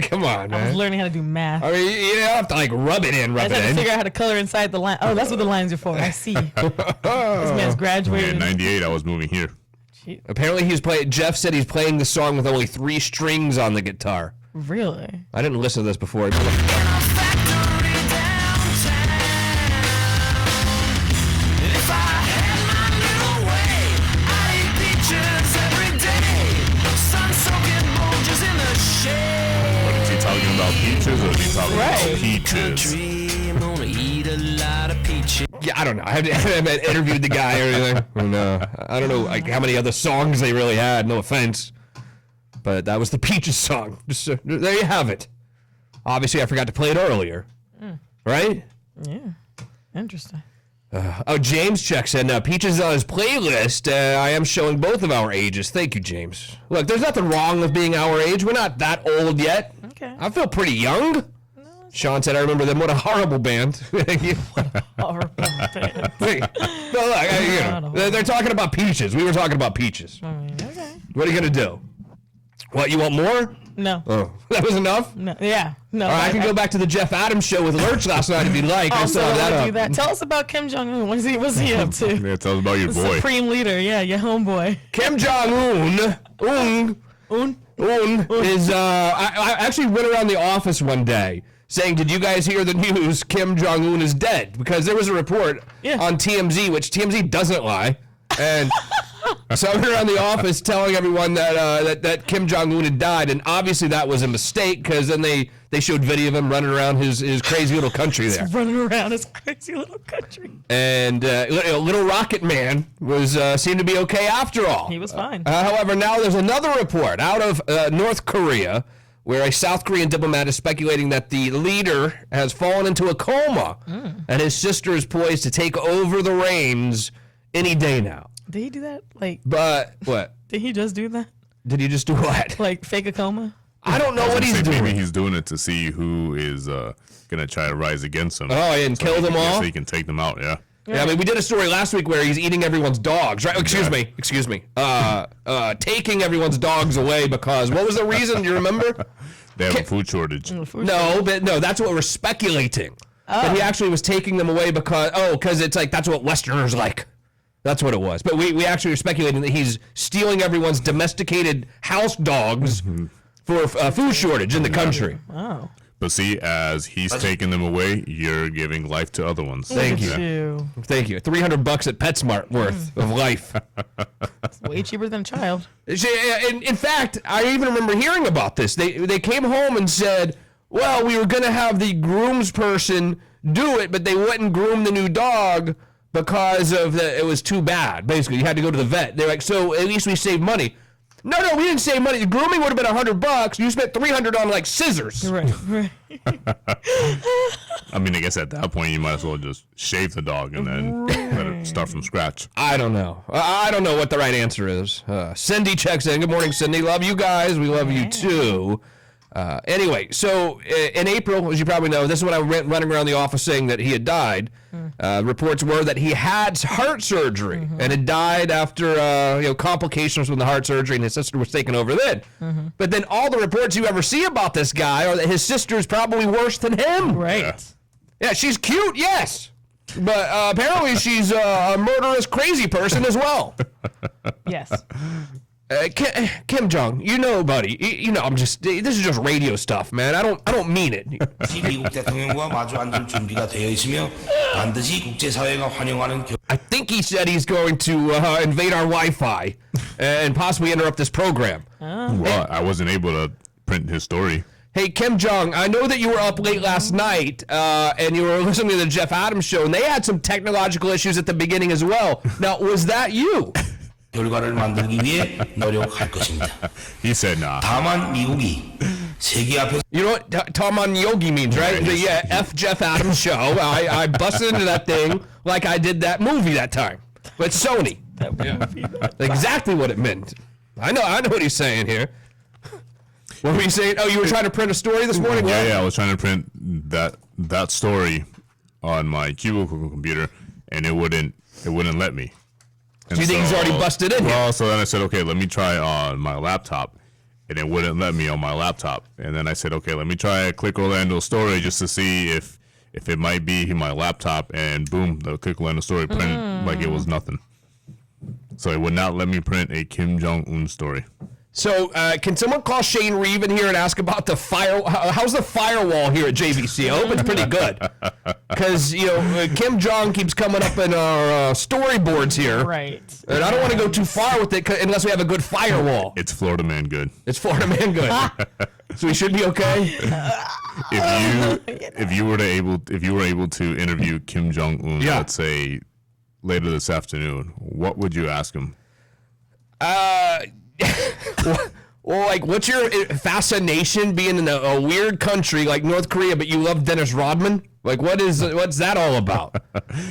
Come on, man. I was learning how to do math. I mean, you don't have to like rub it in. I had to figure out how to color inside the line. Oh, that's what the lines are for. I see. This man's graduated. In 98, I was moving here. Apparently he's playing. Jeff said he's playing the song with only 3 strings on the guitar. Really? I didn't listen to this before. Talking about peaches or is he talking about peaches? Yeah, I don't know. I haven't interviewed the guy or anything. And, I don't know like how many other songs they really had. No offense. but that was the Peaches song. Just, there you have it. Obviously, I forgot to play it earlier. Right? Yeah. Interesting. James checks in. Peaches is on his playlist. I am showing both of our ages. Thank you, James. Look, there's nothing wrong with being our age. We're not that old yet. Okay. I feel pretty young. Sean said, I remember them. What a horrible band. Horrible band. They're talking about Peaches. We were talking about Peaches. Okay. What are you going to do? What, you want more? No. Oh, that was enough? No. Yeah. No. All right, I can go back to the Jeff Adams show with Lurch last night if you'd like. I still have that up. Do that. Tell us about Kim Jong-un. What's he up to? Yeah, tell us about your boy. Supreme leader. Yeah, your homeboy. Kim Jong-un. Is, I actually went around the office one day saying, did you guys hear the news? Kim Jong-un is dead. Because there was a report on TMZ, which TMZ doesn't lie. And so I went around the office telling everyone that Kim Jong-un had died, and obviously that was a mistake because then they showed video of him running around his crazy little country there. Running around his crazy little country. And little Rocket Man was seemed to be okay after all. He was fine. However, now there's another report out of North Korea where a South Korean diplomat is speculating that the leader has fallen into a coma and his sister is poised to take over the reins any day now. Did he do that? But what? Did he just do that? Did he just do what? Like fake a coma? I don't know what he's doing. Maybe he's doing it to see who is gonna try to rise against him. Oh, and kill them all. So he can take them out. Yeah. Yeah, I mean, we did a story last week where he's eating everyone's dogs, right? Excuse me. Taking everyone's dogs away because what was the reason? Do you remember? They have a food shortage. No, that's what we're speculating. But he actually was taking them away because it's like that's what Westerners like. That's what it was. But we actually were speculating that he's stealing everyone's domesticated house dogs for a food shortage in the country. Oh. But see, as he's taking them away, you're giving life to other ones. Thank you. Thank you. $300 at PetSmart worth of life. It's way cheaper than a child. In fact, I even remember hearing about this. They came home and said, well, we were going to have the groomsperson do it, but they wouldn't groom the new dog because it was too bad. Basically, you had to go to the vet. They're like, so at least we saved money. No, we didn't save money. The grooming would have been $100. You spent $300 on like scissors. Right. I mean, I guess at that point you might as well just shave the dog and then let it start from scratch. I don't know. I don't know what the right answer is. Cindy checks in. Good morning, Cindy. Love you guys. We love you too. Anyway, so in April, as you probably know, this is when I went running around the office saying that he had died. Reports were that he had heart surgery and had died after complications from the heart surgery, and his sister was taken over then. But then all the reports you ever see about this guy are that his sister is probably worse than him. Right. Yeah, she's cute, yes. But apparently she's a murderous, crazy person as well. Yes. Kim Jong, buddy. This is just radio stuff, man. I don't mean it. 미국 대통령과 마주 앉을 준비가 되어 있으며 반드시 국제사회가 환영하는. I think he said he's going to invade our Wi-Fi and possibly interrupt this program. Well, I wasn't able to print his story. Hey, Kim Jong, I know that you were up late last night and you were listening to the Jeff Adams show, and they had some technological issues at the beginning as well. Now, was that you? 결과를 만들기 위해 노력할 것입니다. He said, nah. 다만 미국이 세계 앞에서. You know what Taman Yogi means, right? Yeah, F Jeff Adams show. I busted into that thing like I did that movie that time. But Sony. Exactly what it meant. I know what he's saying here. What were you saying? Oh, you were trying to print a story this morning? Yeah, I was trying to print that story on my cubicle computer, and it wouldn't let me. Do you think he's already busted in here? Well, so then I said, okay, let me try on my laptop, and it wouldn't let me on my laptop. And then I said, okay, let me try Click Orlando story just to see if it might be my laptop, and boom, the Click Orlando story printed like it was nothing. So it would not let me print a Kim Jong-un story. So can someone call Shane Reeve in here and ask about the how's the firewall here at JVC? I hope it's pretty good. Because, Kim Jong keeps coming up in our storyboards here. Right. And I don't want to go too far with it unless we have a good firewall. It's Florida Man good. It's Florida Man good. So we should be okay? If you were able to interview Kim Jong-un, let's say later this afternoon, what would you ask him? Well, like, what's your fascination being in a weird country like North Korea, but you love Dennis Rodman? Like, what's that all about?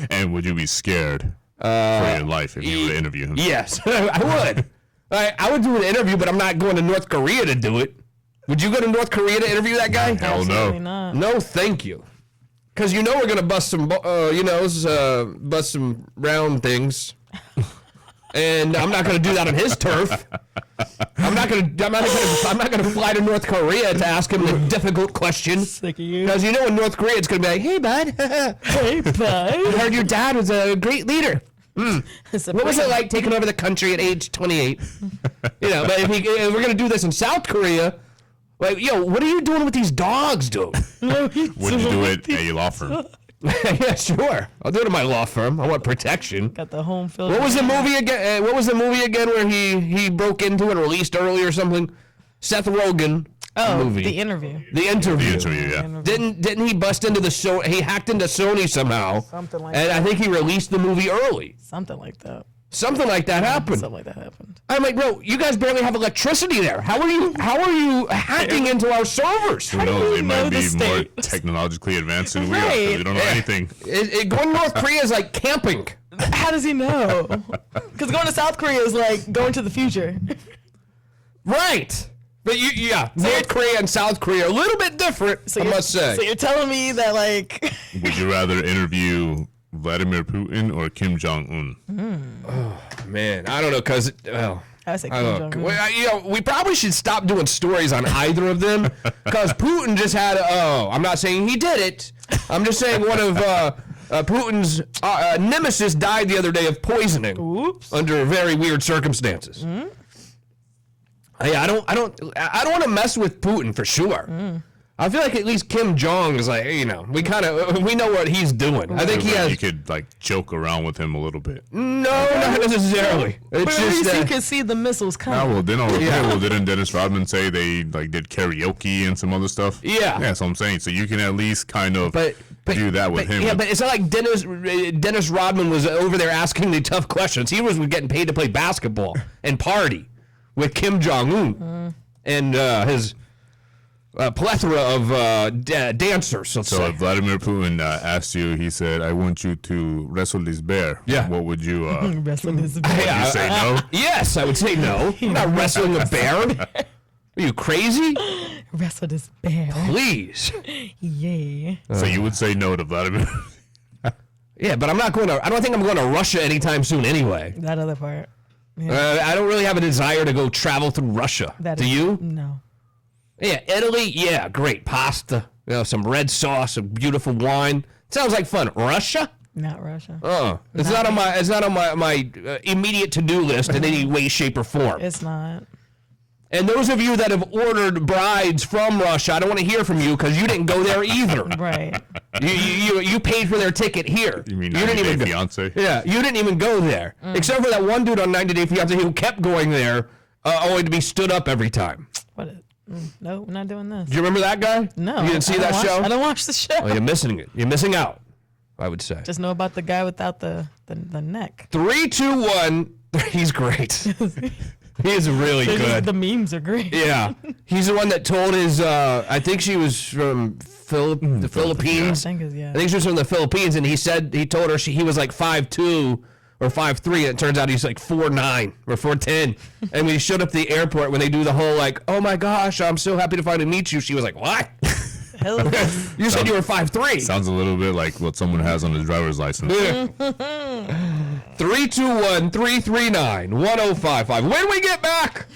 And would you be scared for your life if you were to interview him? Yes, I would. I would do an interview, but I'm not going to North Korea to do it. Would you go to North Korea to interview that guy? Hell Absolutely no. not. No, thank you. Because we're going to bust some, bust some round things. And I'm not going to do that on his turf. I'm not going to fly to North Korea to ask him the difficult questions. Because in North Korea it's going to be like, hey, bud. Hey, bud. I heard your dad was a great leader. What was it like taking over the country at age 28? But if we're going to do this in South Korea, like, what are you doing with these dogs, dude? Would you do it at your law firm? Yeah, sure. I'll do it at my law firm. I want protection. Got the home field. What was the movie again? Where he broke into and released early or something? Seth Rogen. Movie. The Interview. The interview. Yeah. Didn't he bust into the show? He hacked into Sony somehow. Something like and that. I think he released the movie early. Something like that. Something like that happened. I'm like, bro, you guys barely have electricity there. How are you hacking into our servers? Who knows? They might be more technologically advanced than we are. 'Cause we don't know anything. Going to North Korea is like camping. How does he know? Because going to South Korea is like going to the future. Right. But North Korea and South Korea are a little bit different, I must say. So you're telling me that, like... Would you rather interview Vladimir Putin or Kim Jong-un? Oh, man. I don't know, because... I say Kim Jong-un. We probably should stop doing stories on either of them, because Putin just had... I'm not saying he did it. I'm just saying one of... Putin's nemesis died the other day of poisoning. Oops. Under very weird circumstances. Mm-hmm. Yeah, I don't want to mess with Putin for sure. I feel like at least Kim Jong is like, we know what he's doing. I think you could like joke around with him a little bit. No, not necessarily. But at least you can see the missiles coming. Didn't Dennis Rodman say they like did karaoke and some other stuff? Yeah, that's what I'm saying. So you can at least kind of do that with him. Yeah, but it's not like Dennis Rodman was over there asking the tough questions. He was getting paid to play basketball and party with Kim Jong-un and his plethora of dancers. So if Vladimir Putin asked you, he said, I want you to wrestle this bear. Yeah. What would you... wrestle this bear? Would you say no? Yes, I would say no. I'm not wrestling a bear. Are you crazy? Wrestle this bear. Please. Yeah. So you would say no to Vladimir? Yeah, but I don't think I'm going to Russia anytime soon anyway. That other part. Yeah. I don't really have a desire to go travel through Russia. Do you? No. Yeah, Italy, yeah, great. Pasta, some red sauce, some beautiful wine. Sounds like fun. Russia? Not Russia. Oh, it's not on my immediate to-do list in any way, shape, or form. It's not. And those of you that have ordered brides from Russia, I don't want to hear from you because you didn't go there either. Right. You paid for their ticket here. You mean 90 didn't even Day Fiance? Yeah, you didn't even go there. Except for that one dude on 90 Day Fiance who kept going there only to be stood up every time. No, we're not doing this. Do you remember that guy? No. You didn't see that show? I don't watch the show. Oh, you're missing it. You're missing out, I would say. Just know about the guy without the neck. 3, 2, 1. He's great. He is really good. The memes are great. Yeah. He's the one that told his, I think she was from the Philippines. I think she was from the Philippines, and he told her he was like 5'2", or 5'3", and it turns out he's like 4'9", or 4'10". And when he showed up at the airport, when they do the whole like, oh my gosh, I'm so happy to finally meet you, she was like, what? You said you were 5'3". Sounds a little bit like what someone has on his driver's license. 321-339-1055. When we get back,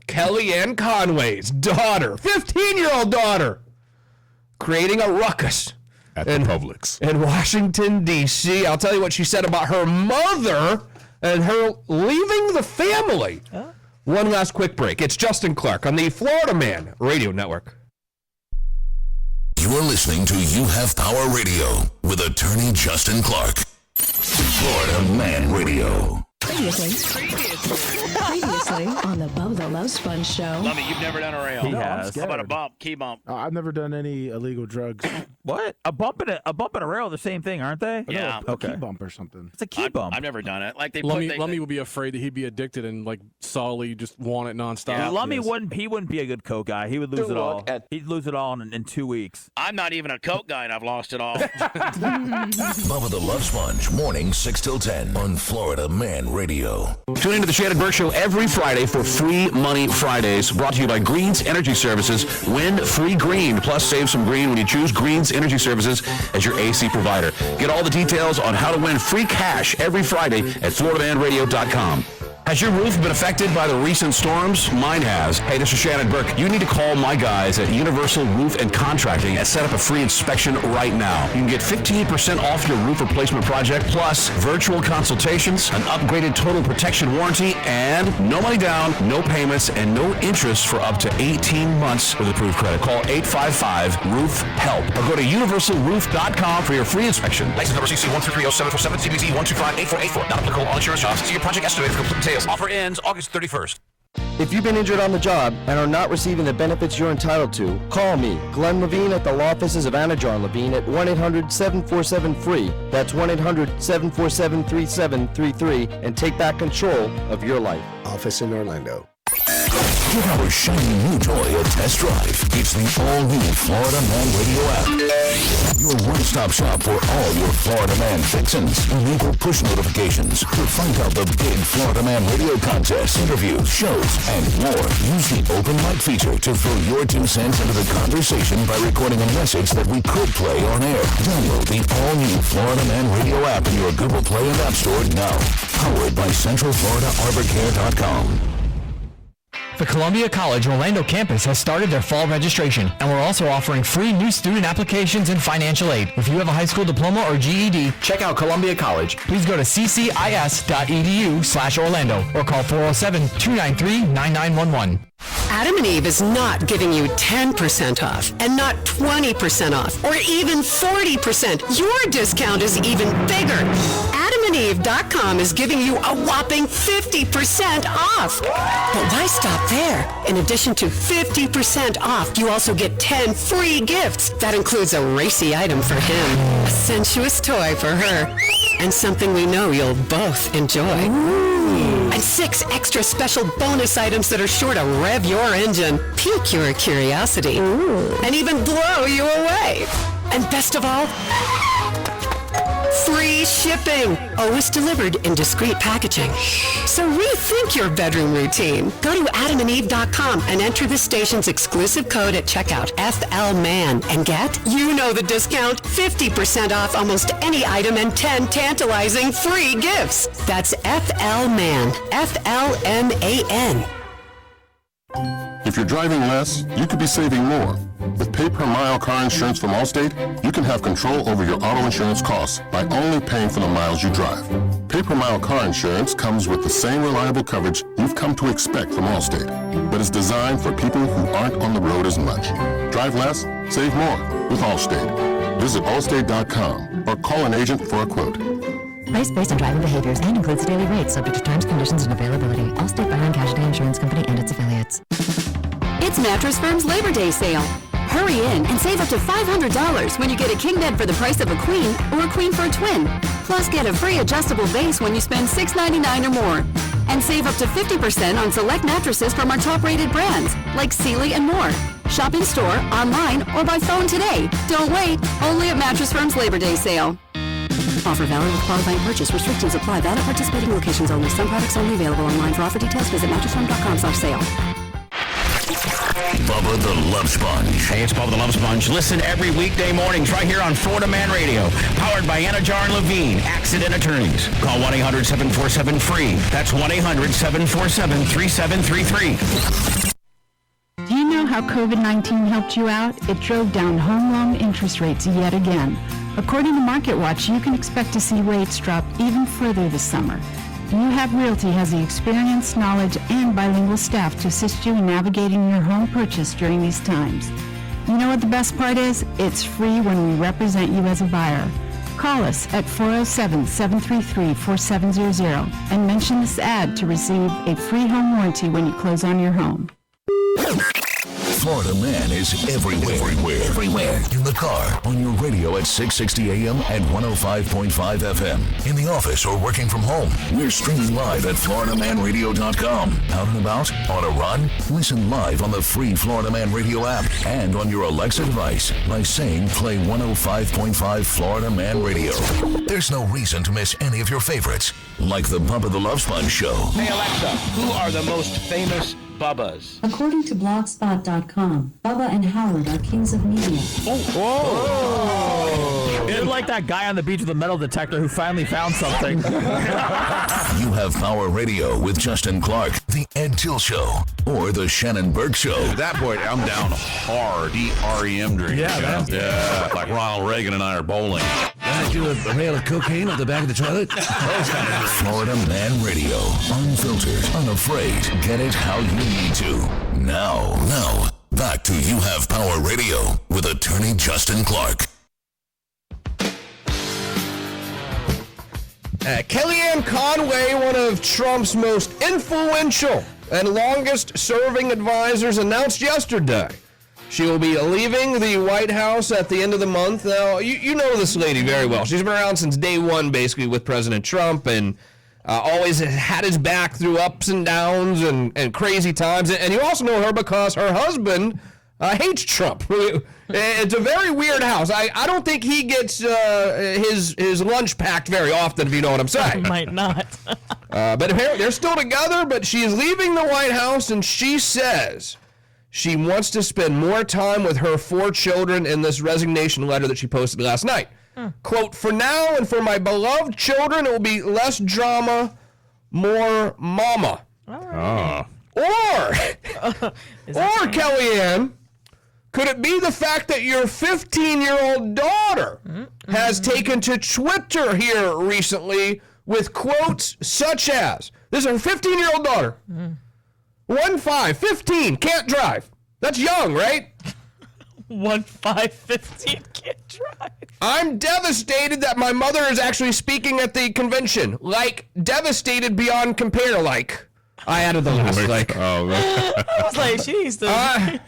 Kellyanne Conway's daughter, 15-year-old daughter, creating a ruckus at the Publix in Washington, D.C. I'll tell you what she said about her mother and her leaving the family. One last quick break. It's Justin Clark on the Florida Man Radio Network. You're listening to You Have Power Radio with attorney Justin Clark. Florida Man Radio. Previously on the Bubba the Love Sponge Show. Lummy, you've never done a rail. He has. How about a bump? Key bump. I've never done any illegal drugs. What? A bump and a rail are the same thing, aren't they? Yeah. A key bump or something. It's a key bump. I've never done it. Like they Lummy would be afraid that he'd be addicted and like solidly just want it nonstop. Yeah, Lummy wouldn't be a good coke guy. He would lose it all. He'd lose it all in 2 weeks. I'm not even a coke guy, and I've lost it all. Bubba the Love Sponge, morning 6 till 10 on Florida Man Radio. Tune into the Shannon Burke Show every Friday for Free Money Fridays, brought to you by Greens Energy Services. Win free green, plus save some green when you choose Greens Energy Services as your AC provider. Get all the details on how to win free cash every Friday at FloridaManRadio.com. Has your roof been affected by the recent storms? Mine has. Hey, this is Shannon Burke. You need to call my guys at Universal Roof and Contracting and set up a free inspection right now. You can get 15% off your roof replacement project, plus virtual consultations, an upgraded total protection warranty, and no money down, no payments, and no interest for up to 18 months with approved credit. Call 855-ROOF-HELP or go to universalroof.com for your free inspection. License number CC1330747, CBC 1258484. Not applicable on insurance jobs. See your project estimated for complete details. Offer ends August 31st. If you've been injured on the job and are not receiving the benefits you're entitled to, call me, Glenn Levine, at the law offices of Anajar Levine at 1-800-747-FREE. That's 1-800-747-3733, and take back control of your life. Office in Orlando. Give our shiny new toy a test drive. It's the all-new Florida Man Radio app. Your one-stop shop for all your Florida Man fixins. Enable push notifications to find out the big Florida Man Radio contests, interviews, shows, and more. Use the open mic feature to throw your 2 cents into the conversation by recording a message that we could play on air. Download the all-new Florida Man Radio app in your Google Play and App Store now. Powered by CentralFloridaArborCare.com. The Columbia College Orlando campus has started their fall registration, and we're also offering free new student applications and financial aid. If you have a high school diploma or GED, check out Columbia College. Please go to ccis.edu/Orlando or call 407-293-9911. Adam and Eve is not giving you 10% off and not 20% off or even 40%. Your discount is even bigger. AdamandEve.com is giving you a whopping 50% off. But why stop there? In addition to 50% off, you also get 10 free gifts. That includes a racy item for him, a sensuous toy for her, and something we know you'll both enjoy. And 6 extra special bonus items that are sure to rev your engine, pique your curiosity, and even blow you away. And best of all, free shipping, always delivered in discreet packaging. So rethink your bedroom routine. Go to adamandeve.com and enter the station's exclusive code at checkout, FLMAN, and get, you know the discount, 50% off almost any item and 10 tantalizing free gifts. That's FLMAN, FLMAN. If you're driving less, you could be saving more. With pay-per-mile car insurance from Allstate, you can have control over your auto insurance costs by only paying for the miles you drive. Pay-per-mile car insurance comes with the same reliable coverage you've come to expect from Allstate, but is designed for people who aren't on the road as much. Drive less, save more with Allstate. Visit Allstate.com or call an agent for a quote. Price based on driving behaviors and includes daily rates subject to terms, conditions, and availability. Allstate Fire and Casualty Insurance Company and its affiliates. It's Mattress Firm's Labor Day sale. Hurry in and save up to $500 when you get a king bed for the price of a queen or a queen for a twin. Plus, get a free adjustable base when you spend $699 or more. And save up to 50% on select mattresses from our top-rated brands, like Sealy and more. Shop in store, online, or by phone today. Don't wait. Only at Mattress Firm's Labor Day sale. Offer valid with qualifying purchase. Restrictions apply. Valid participating locations only. Some products only available online. For offer details, visit mattressfirm.com/sale. Bubba the Love Sponge. Hey, it's Bubba the Love Sponge. Listen every weekday mornings right here on Florida Man Radio. Powered by Anajar and Levine, Accident Attorneys. Call 1-800-747-FREE. That's 1-800-747-3733. Do you know how COVID-19 helped you out? It drove down home loan interest rates yet again. According to MarketWatch, you can expect to see rates drop even further this summer. UHAB Realty has the experience, knowledge, and bilingual staff to assist you in navigating your home purchase during these times. You know what the best part is? It's free when we represent you as a buyer. Call us at 407-733-4700 and mention this ad to receive a free home warranty when you close on your home. Florida Man is everywhere. In the car, on your radio at 660 AM and 105.5 FM. In the office or working from home. We're streaming live at FloridaManRadio.com. Out and about, on a run, listen live on the free Florida Man Radio app and on your Alexa device by saying play 105.5 Florida Man Radio. There's no reason to miss any of your favorites, like the Bubba the Love Sponge Show. Hey Alexa, who are the most famous Bubbas? According to Blogspot.com, Bubba and Howard are kings of media. It's like that guy on the beach with a metal detector who finally found something. You have Power Radio with Justin Clark, The Ed Till Show, or The Shannon Burke Show. At that point, I'm down hard. DREM drink. Yeah, man. Yeah, like Ronald Reagan and I are bowling. I do a rail of cocaine on the back of the toilet. Florida Man Radio. Unfiltered, unafraid. Get it how you need to. Now, back to You Have Power Radio with attorney Justin Clark. Kellyanne Conway, one of Trump's most influential and longest-serving advisors, announced yesterday she will be leaving the White House at the end of the month. Now, you know this lady very well. She's been around since day one, basically, with President Trump, and always had his back through ups and downs and crazy times. And you also know her because her husband hates Trump. It's a very weird house. I don't think he gets his lunch packed very often, if you know what I'm saying. Might not. But apparently they're still together, but she is leaving the White House, and she says she wants to spend more time with her 4 children in this resignation letter that she posted last night. Quote, "For now and for my beloved children, it will be less drama, more mama." Oh. Or Kellyanne, could it be the fact that your 15-year-old daughter has taken to Twitter here recently with quotes such as, this is her 15-year-old daughter, 15, can't drive. That's young, right? 15, can't drive. "I'm devastated that my mother is actually speaking at the convention. Like, devastated beyond compare, like." I added the last like. I was like, she needs to.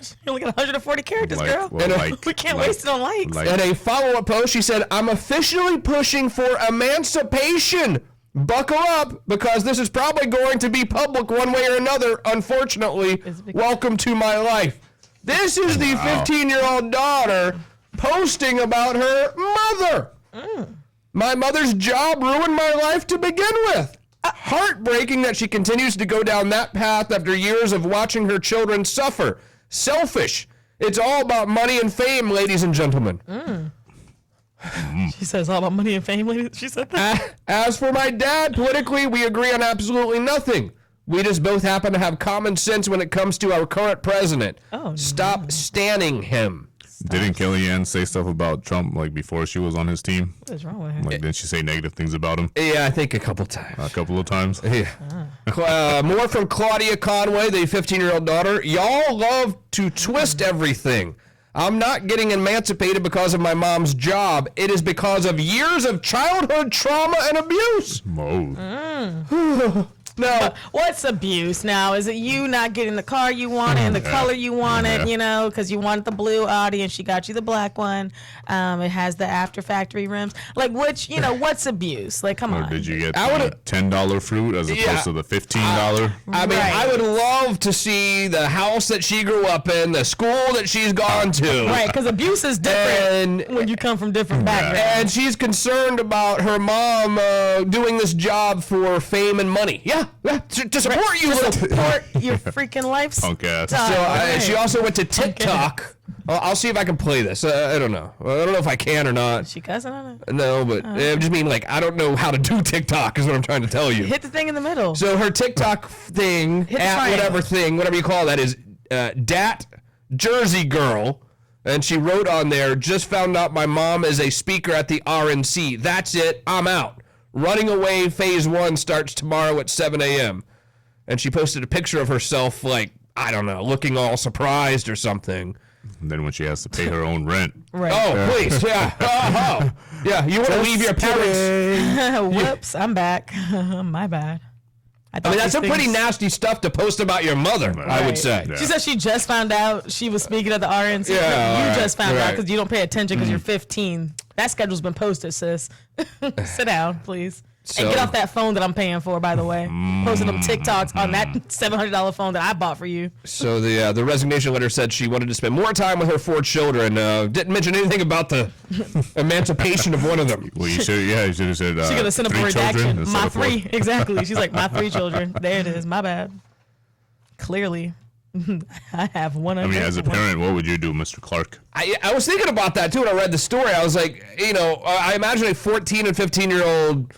She only got 140 characters, girl. We can't waste it on likes. In a follow-up post, she said, "I'm officially pushing for emancipation. Buckle up, because this is probably going to be public one way or another, unfortunately. Welcome to my life." This is the 15-year-old daughter posting about her mother. "My mother's job ruined my life to begin with. Heartbreaking that she continues to go down that path after years of watching her children suffer. Selfish. It's all about money and fame, ladies and gentlemen." She says all about money and fame, ladies. She said that. "As for my dad, politically, we agree on absolutely nothing. We just both happen to have common sense when it comes to our current president. Stop standing him." Didn't Kellyanne say stuff about Trump like before she was on his team? What is wrong with her? Like, didn't she say negative things about him? Yeah, I think a couple times. Yeah. More from Claudia Conway, the 15-year-old daughter. "Y'all love to twist everything. I'm not getting emancipated because of my mom's job. It is because of years of childhood trauma and abuse." Whoa. No. What's abuse now? Is it you not getting the car you wanted and the color you wanted, because you wanted the blue Audi and she got you the black one? It has the after factory rims. Like, what's abuse? Like, come on. Did you get the $10 fruit as opposed to the $15? I mean, I would love to see the house that she grew up in, the school that she's gone to. Right, because abuse is different when you come from different backgrounds. And she's concerned about her mom doing this job for fame and money. Yeah, to support you. To support your freaking lifestyle. Punk ass. So she also went to TikTok. I'll see if I can play this. I don't know. I don't know if I can or not. Is she cussing on it? No, but I just mean, like, I don't know how to do TikTok is what I'm trying to tell you. Hit the thing in the middle. So her TikTok thing, whatever you call that, is Dat Jersey Girl. And she wrote on there, "Just found out my mom is a speaker at the RNC. That's it. I'm out. Running away phase 1 starts tomorrow at 7 a.m. And she posted a picture of herself, like, I don't know, looking all surprised or something. And then when she has to pay her own rent. Right. Oh, please, yeah. Yeah, you want to leave your parents. Whoops, I'm back. My bad. I mean, that's some pretty nasty stuff to post about your mother, I would say. She said she just found out she was speaking at the RNC. Yeah, you just found out right. because you don't pay attention because you're 15. That schedule's been posted, sis. Sit down, please. So- And get off that phone that I'm paying for, by the way. Posting them TikToks on that $700 phone that I bought for you. So the resignation letter said she wanted to spend more time with her 4 children. Didn't mention anything about the emancipation of one of them. Well, you should have said She's going to send up a 3 children redaction. instead My of 4. 3. Exactly. She's like, my 3 children. There it is. My bad. Clearly. I have one of I mean, them. as a parent, what would you do, Mr. Clark? I was thinking about that, too, when I read the story. I was like, I imagine a 14 and 15-year-old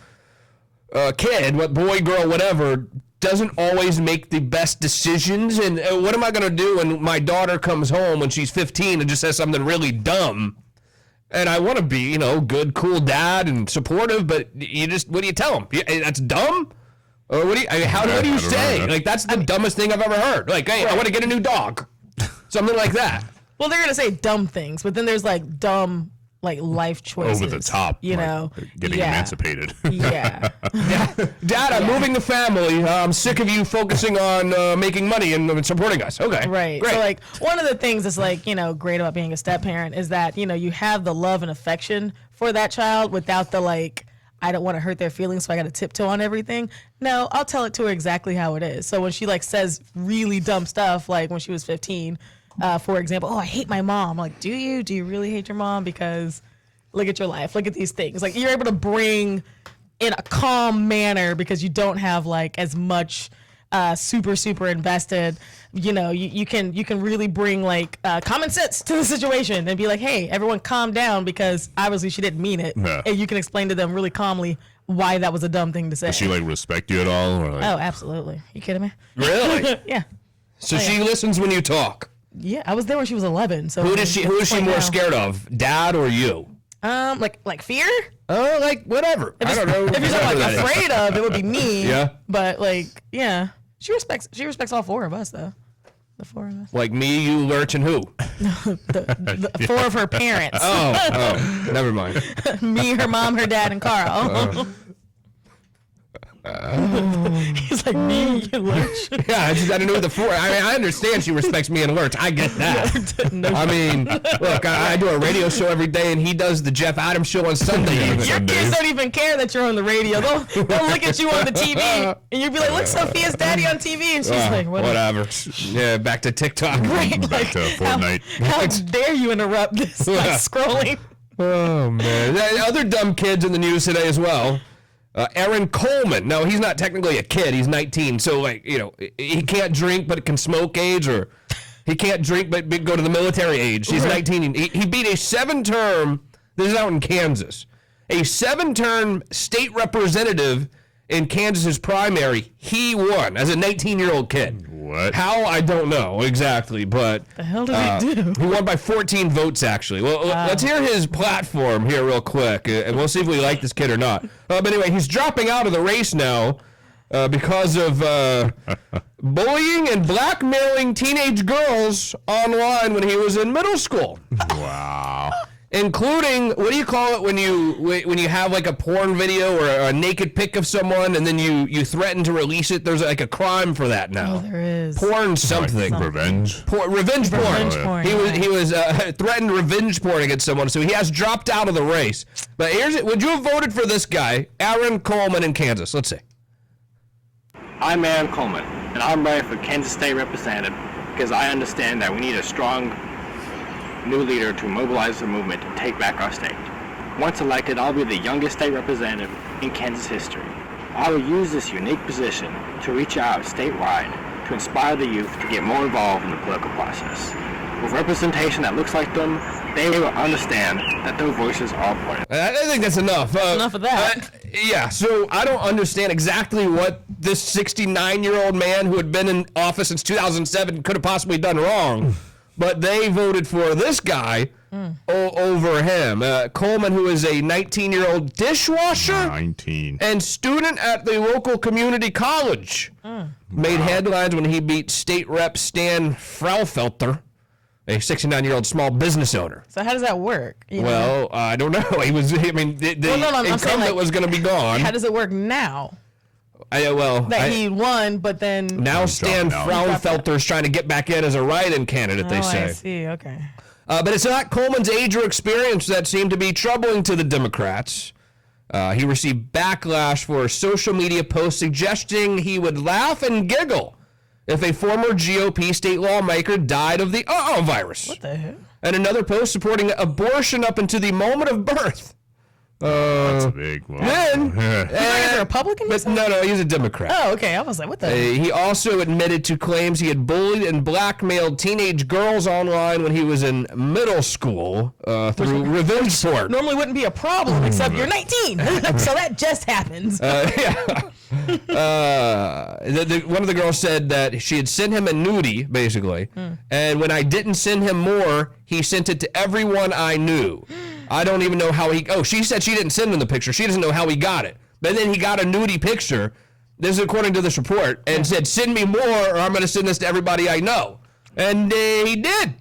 kid, boy, girl, whatever, doesn't always make the best decisions. And what am I going to do when my daughter comes home when she's 15 and just says something really dumb? And I want to be, good, cool dad and supportive, but what do you tell them? That's dumb? Or what do you say? Like, that's the dumbest thing I've ever heard. Like, hey, I want to get a new dog. Something like that. Well, they're going to say dumb things, but then there's like dumb life choices. Over the top. Getting emancipated. Yeah. Dad, I'm moving the family. I'm sick of you focusing on making money and supporting us. Okay. Right. Great. So one of the things that's great about being a step parent is that, you have the love and affection for that child without the I don't want to hurt their feelings, so I got to tiptoe on everything. No, I'll tell it to her exactly how it is. So when she says really dumb stuff, like when she was 15, for example, I hate my mom. Like, do you really hate your mom? Because look at your life. Look at these things. Like, you're able to bring in a calm manner because you don't have as much super invested. You can really bring common sense to the situation and be like, hey, everyone calm down because obviously she didn't mean it. Yeah. And you can explain to them really calmly why that was a dumb thing to say. Does she respect you at all? Or Oh, absolutely. You kidding me? Really? Yeah. So she listens when you talk. Yeah, I was there when she was 11. So Who is she more scared of, Dad or you? Like fear? Oh, whatever. I don't know. If you're talking afraid of, it would be me. Yeah. But yeah, she respects all 4 of us though. The 4 of us. Like me, you, Lurch, and who? the 4 of her parents. Oh, never mind. Me, her mom, her dad, and Carl. He's like, me, you Lurch. Yeah, I just got to know the 4. I mean, I understand she respects me and Lurch. I get that. I mean, look, I do a radio show every day, and he does the Jeff Adams show on Sunday. Your kids don't even care that you're on the radio. They'll look at you on the TV, and you'll be like, look, Sophia's daddy on TV. And she's like, whatever. Yeah, back to TikTok. Right, Back to Fortnite. How dare you interrupt this scrolling? Oh, man. Other dumb kids in the news today as well. Aaron Coleman. No, he's not technically a kid. He's 19. So, he can't drink but can smoke age, or he can't drink but go to the military age. He's 19. He beat a 7-term, this is out in Kansas, a 7-term state representative in Kansas's primary. He won as a 19-year-old kid. What? How? I don't know exactly, but the hell did he do? He won by 14 votes, actually. Well, let's hear his platform here real quick, and we'll see if we like this kid or not. But anyway, he's dropping out of the race now because of bullying and blackmailing teenage girls online when he was in middle school. Wow. Including, what do you call it when you have a porn video or a naked pic of someone and then you threaten to release it? There's a crime for that now. Oh, there is. Porn something. Revenge? Revenge porn. Revenge porn. He was threatened revenge porn against someone, so he has dropped out of the race. But here's it. Would you have voted for this guy, Aaron Coleman in Kansas? Let's see. I'm Aaron Coleman, and I'm running for Kansas State Representative because I understand that we need a strong new leader to mobilize the movement to take back our state. Once elected, I'll be the youngest state representative in Kansas history. I will use this unique position to reach out statewide to inspire the youth to get more involved in the political process. With representation that looks like them, they will understand that their voices are important. I think that's enough. Enough of that. Yeah, so I don't understand exactly what this 69-year-old man who had been in office since 2007 could have possibly done wrong. But they voted for this guy over him. Coleman, who is a 19-year-old dishwasher 19. and student at the local community college, made headlines when he beat State Rep Stan Fraufelter a 69-year-old small business owner. So how does that work? I don't know. The income that was going to be gone. How does it work now? He won, but then... Now Stan Fraunfelter's trying to get back in as a write-in candidate, they say. I see, okay. But it's not Coleman's age or experience that seemed to be troubling to the Democrats. He received backlash for a social media post suggesting he would laugh and giggle if a former GOP state lawmaker died of the virus. What the heck? And another post supporting abortion up until the moment of birth. That's a big one. He's a Republican? No, he's a Democrat. Oh, okay. I was like, what the? He also admitted to claims he had bullied and blackmailed teenage girls online when he was in middle school through revenge porn. Normally wouldn't be a problem, except you're 19. So that just happens. One of the girls said that she had sent him a nudie, basically. And when I didn't send him more, he sent it to everyone I knew. I don't even know how she said she didn't send him the picture. She doesn't know how he got it. But then he got a nudie picture, this is according to this report, and said, send me more or I'm going to send this to everybody I know. And he did.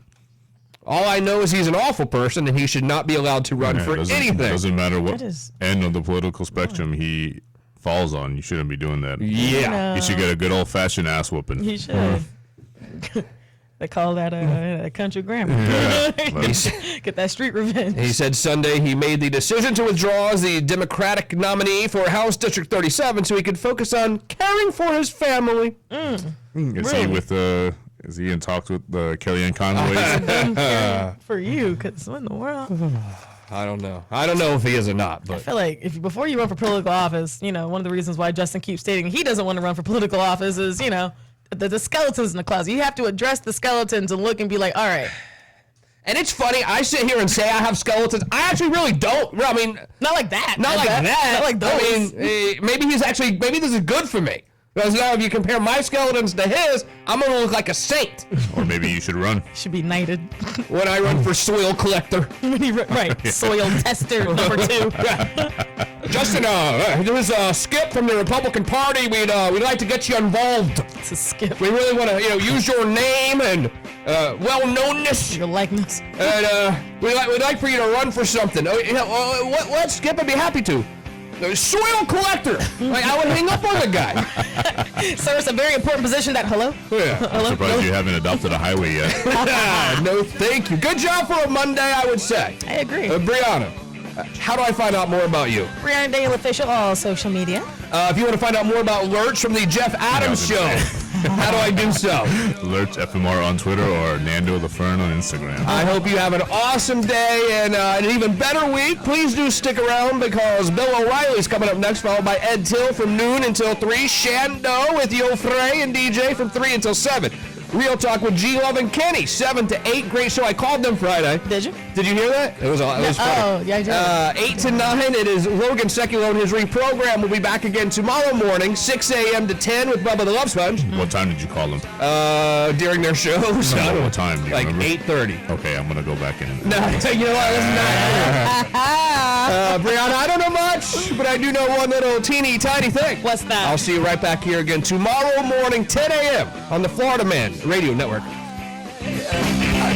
All I know is he's an awful person and he should not be allowed to run for anything. It doesn't matter what end of the political spectrum he falls on. You shouldn't be doing that. Yeah. You should get a good old-fashioned ass whooping. He should. They call that a country grammar. Get that street revenge. He said Sunday he made the decision to withdraw as the Democratic nominee for House District 37 so he could focus on caring for his family. Is he in talks with Kellyanne Conway? For you, because what in the world? I don't know. I don't know if he is or not. But I feel like before you run for political office, one of the reasons why Justin keeps stating he doesn't want to run for political office is, the skeletons in the closet. You have to address the skeletons and look and be like, all right. And it's funny, I sit here and say I have skeletons. I actually really don't. I mean, not like that. Not like that. Not like those. I mean, maybe this is good for me. Because now if you compare my skeletons to his, I'm going to look like a saint. Or maybe you should run. Should be knighted. When I run for soil collector. Right. Soil tester number 2. Justin, there was a Skip from the Republican Party. We'd like to get you involved. It's a Skip. We really want to, use your name and well-knownness. Your likeness. And we'd like for you to run for something. What Skip? I'd be happy to. Soil collector. I would hang up on the guy. Sir, it's a very important position. Yeah. I'm surprised you haven't adopted a highway yet. No, thank you. Good job for a Monday, I would say. I agree. Brianna, how do I find out more about you? Brianna Daniel Official, all social media. If you want to find out more about Lurch from the Jeff Adams Show, how do I do so? Lurch FMR on Twitter or Nando LaFern on Instagram. I hope you have an awesome day and an even better week. Please do stick around because Bill O'Reilly's coming up next, followed by Ed Till from noon until 3. Shando with Yo Frey and DJ from 3 until 7. Real Talk with G Love and Kenny, 7 to 8. Great show. I called them Friday. Did you? Did you hear that? It was funny. Oh, yeah, I did. 8 to 9, it is Logan Seculo and his reprogram. We'll be back again tomorrow morning, 6 a.m. to 10 with Bubba the Love Sponge. What time did you call them? During their shows. No, what time? Do you like remember? 8:30. Okay, I'm going to go back in. No, you know what? That's not Brianna, I don't know much, but I do know one little teeny tiny thing. What's that? I'll see you right back here again tomorrow morning, 10 a.m. on the Florida Man Radio Network.